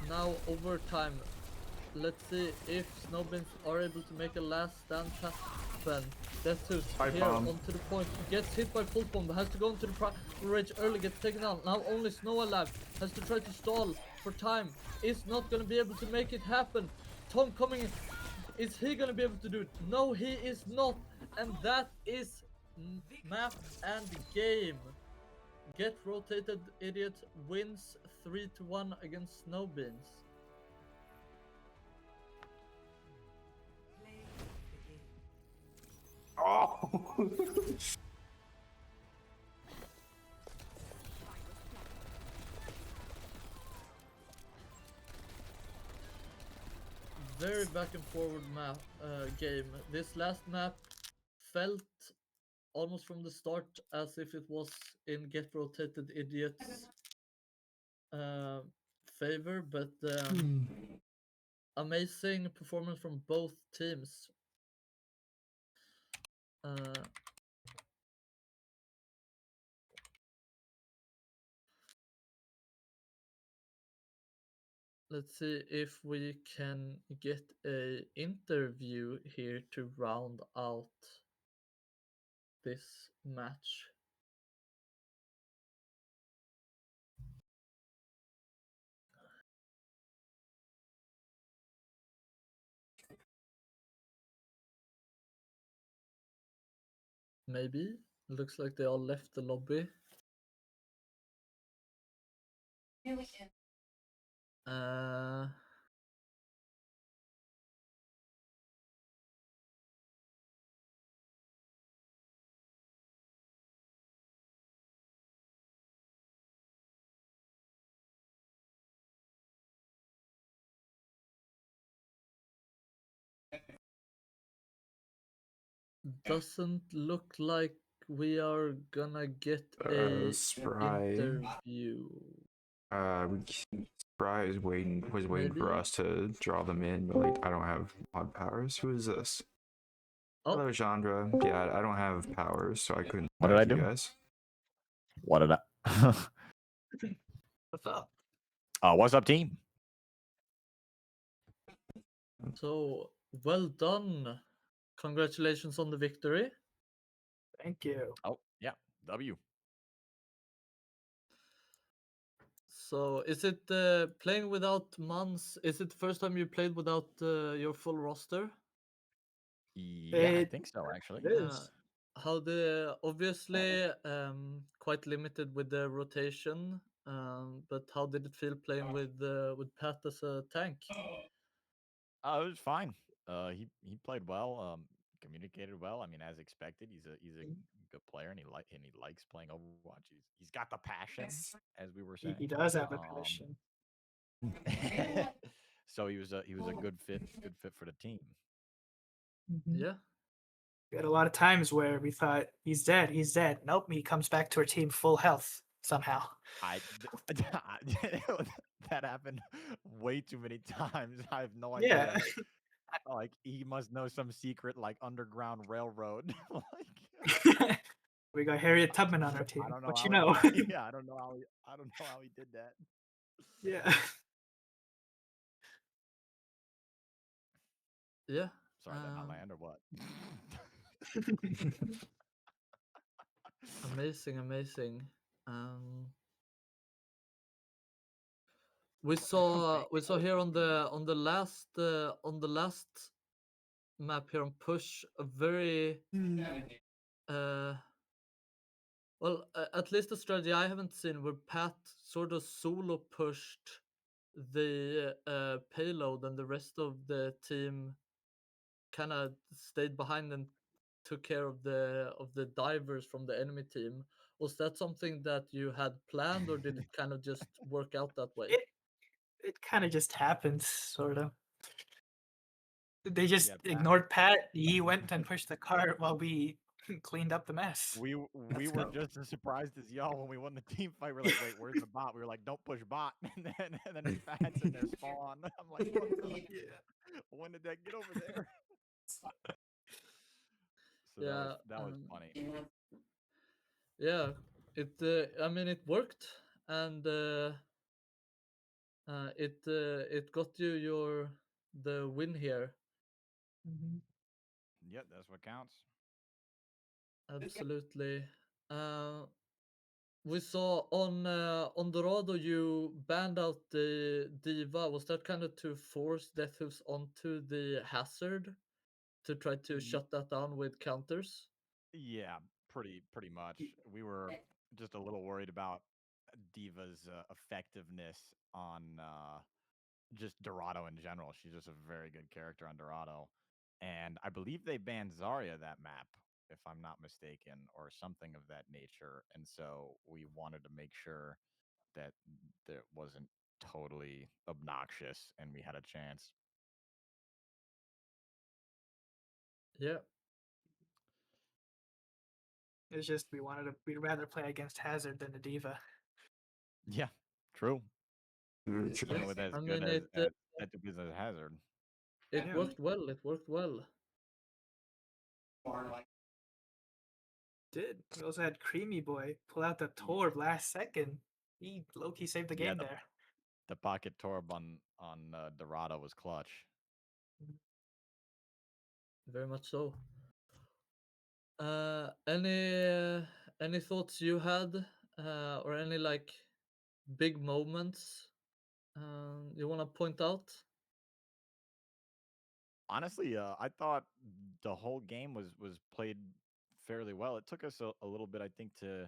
Now overtime. Let's see if Snowbins are able to make a last stand happen. Deathhoofs Pipe here bomb. onto the point. Gets hit by full bomb, has to go into the rage early, gets taken down. Now only Snow alive, has to try to stall for time. Is not gonna be able to make it happen. Tom coming in. Is he gonna be able to do it? No, he is not. And that is map and game. Get Rotated Idiot wins 3-1 against Snowbeans. Oh. Very back and forward map game. This last map felt almost from the start as if it was in Get Rotated Idiot's favor, but amazing performance from both teams. Let's see if we can get a interview here to round out this match. Maybe. Looks like they all left the lobby. Doesn't look like we are gonna get a Spry. interview. Spry was waiting for Maybe? us to draw them in, but like I don't have mod powers. Who is this? Oh. Hello, Chandra. Yeah, I don't have powers, so I couldn't. What did I you do? guys. What did I? What's up? What's up, team? So well done. Congratulations on the victory. Thank you. Oh, yeah, W. So is it playing without Mans? Is it the first time you played without your full roster? Yeah, I think so, actually. It is. How the obviously quite limited with the rotation, but how did it feel playing with Pat as a tank? Oh, it was fine. He played well. Communicated well. I mean, as expected, he's a good player, and he likes playing Overwatch. He's got the passion, as we were saying. He does have a passion. So he was a good fit for the team. Yeah. We had a lot of times where we thought he's dead. Nope, he comes back to our team full health somehow. That happened way too many times. I have no idea. Yeah. Like he must know some secret like underground railroad. Like We got Harriet Tubman on our team. I don't know. What how you know? Yeah, I don't know how he did that. Yeah. Yeah. Sorry, did I land or what? Amazing. We saw here on the last map here on push a very well, at least a strategy I haven't seen where Pat sort of solo pushed the payload and the rest of the team kind of stayed behind and took care of the divers from the enemy team. Was that something that you had planned, or did it kind of just work out that way? It kind of just happened, sort of. They just Yeah, ignored Pat. He went and pushed the cart while we Cleaned up the mess. We were just as surprised as y'all when we won the team fight. We're like, wait, where's the bot? We were like, don't push bot, and then Fats in there spawn. I'm like, what the? When did that get over there? So Yeah, that was funny. yeah. It I mean it worked, and it got you the win here. Mhm. Yep, that's what counts. Absolutely. We saw on Dorado you banned out the Diva. Was that kind of to force Death Hooves onto the Hazard to try to Ye- shut that down with counters? Yeah, pretty much. We were just a little worried about Diva's effectiveness on just Dorado in general. She's just a very good character on Dorado. And I believe they banned Zarya that map, if I'm not mistaken, or something of that nature. And so we wanted to make sure that that wasn't totally obnoxious and we had a chance. Yeah. It's just we'd rather play against Hazard than a diva. Yeah, true. Very Even true. with as I good mean it as Deadpool is as Hazard. it Yeah. worked well. It worked well. Did. We also had Creamy Boy pull out the Torb last second. He low-key saved the Yeah, game there. the pocket torb on Dorado was clutch. Very much so. Any thoughts you had, or any like big moments you want to point out? Honestly, I thought the whole game was played fairly well. It took us a little bit, I think, to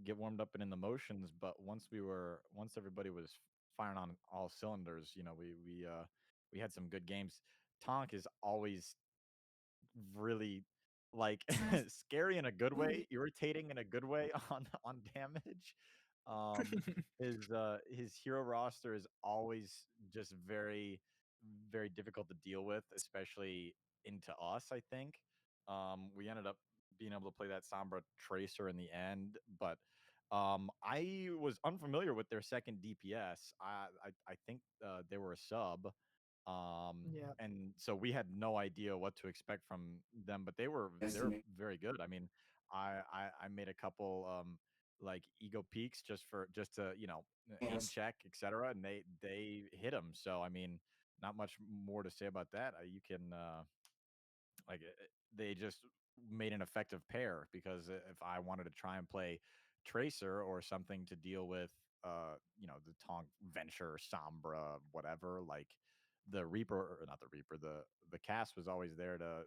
get warmed up and in the motions, but once everybody was firing on all cylinders, we had some good games. Tonk is always really like scary in a good way, irritating in a good way on damage. His hero roster is always just very difficult to deal with, especially into us, I think. We ended up being able to play that Sombra Tracer in the end, but I was unfamiliar with their second DPS. I think they were a sub, Yeah. and so we had no idea what to expect from them. But they're very good. I mean, I made a couple like ego peaks just to aim check, etc. And they hit them. So I mean, not much more to say about that. You can like they just made an effective pair because if I wanted to try and play Tracer or something to deal with the Tonk Venture, Sombra, whatever, like the Reaper or not the Reaper, the cast was always there to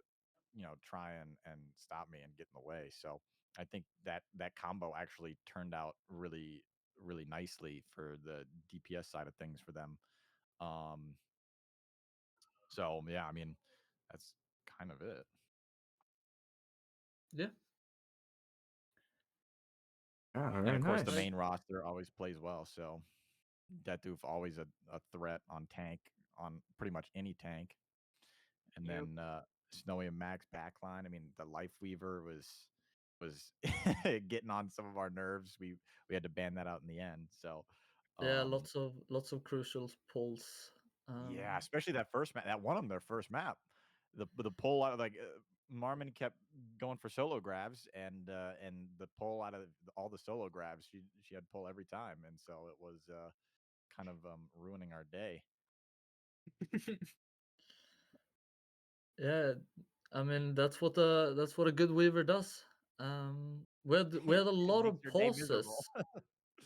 try and stop me and get in the way. So I think that combo actually turned out really nicely for the DPS side of things for them. Um so yeah, I mean that's kind of it. Yeah. Oh, And very of course, the nice. main roster always plays well. So Detoof always a threat on tank, on pretty much any tank. And Yep. then Snowy and Max backline. I mean, the Life Weaver was getting on some of our nerves. We had to ban that out in the end. So Yeah, um, lots of crucial pulls. yeah, especially that first map, that won them their first map. The pull out like Marmon kept going for solo grabs, and the pull out of all the solo grabs, she had pull every time, and so it was kind of ruining our day. Yeah, I mean that's what a good weaver does. We had a It lot makes of your day miserable. pauses.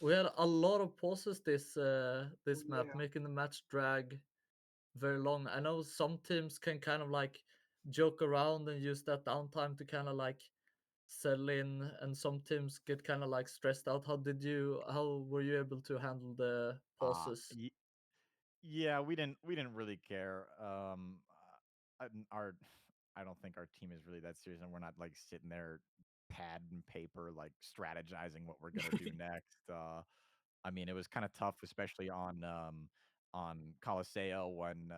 We had a lot of pauses this map, Yeah. making the match drag very long. I know some teams can kind of like joke around and use that downtime to kind of like settle in, and some teams get kind of like stressed out. How were you able to handle the Uh, pauses? y- yeah, we didn't really care. Our I don't think our team is really that serious, and we're not like sitting there pad and paper like strategizing what we're gonna do next. I mean, it was kind of tough, especially on Colosseo when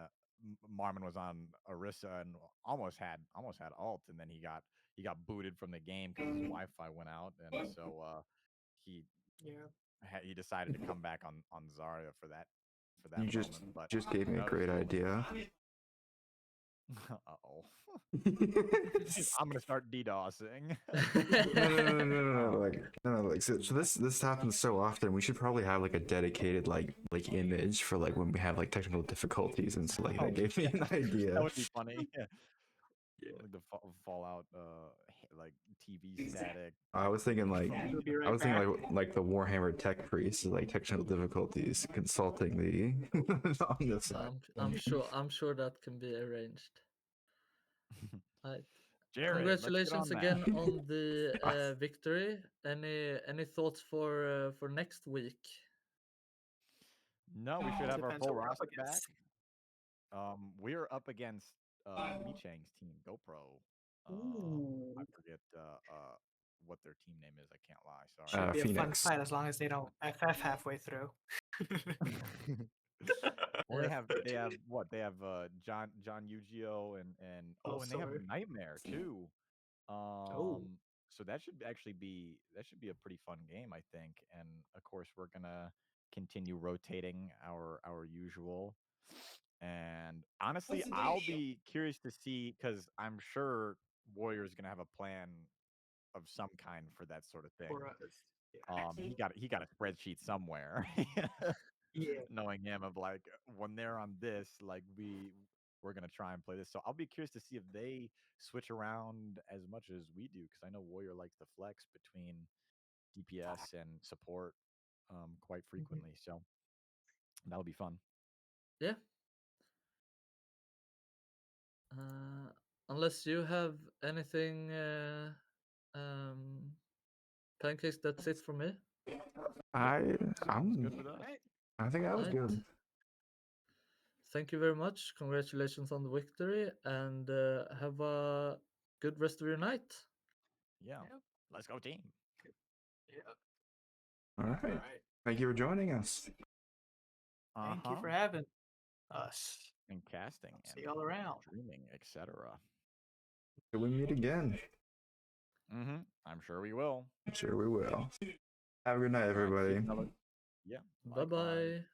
Marmon was on Orisa and almost had ult, and then he got booted from the game because his Wi-Fi went out, and so he Yeah. he decided to come back on Zarya for that You moment. But just gave me a great idea. uh-oh. I'm gonna start DDoSing. Like so this happens so often. We should probably have like a dedicated like image for like when we have like technical difficulties, and so like that gave me an idea. That would be funny. Yeah. Like the Fallout like TV static. I was thinking like We'll be right I was thinking back. like the Warhammer Tech Priest, like technical difficulties, consulting the on this side. I'm sure that can be arranged. Right. Jared, let's get Congratulations on again that. on the victory. Any thoughts for next week? No, we should have our Depends full what we're up roster back. against. We're up against Mi Chang's team, GoPro. Ooh. I forget what their team name is. I can't lie. Should Sorry. be a fun Phoenix. fight as long as they don't FF halfway through. Well, Yeah. they have what? They have John Yu-Gi-Oh and Oh, and they have sorry. Nightmare too. Oh. So that should actually be a pretty fun game, I think. And of course, we're gonna continue rotating our usual. And honestly, I'll be curious to see because I'm sure Warrior's gonna have a plan of some kind for that sort of thing. For us. He got a spreadsheet somewhere. Yeah. Knowing him of like when they're on this, like we're gonna try and play this. So I'll be curious to see if they switch around as much as we do, because I know Warrior likes to flex between DPS and support quite frequently. So that'll be fun. Yeah. Unless you have anything, pancakes. That's it for me. Sounds good with us. I think that was Right. good. Thank you very much. Congratulations on the victory, and have a good rest of your night. Yeah. Let's go team. All right. Thank you for joining us. Thank you for having us. And casting See and y'all around. streaming, etc. Till we meet again. I'm sure we will. Sure we will. Have a good night, everybody. Yeah. Bye bye.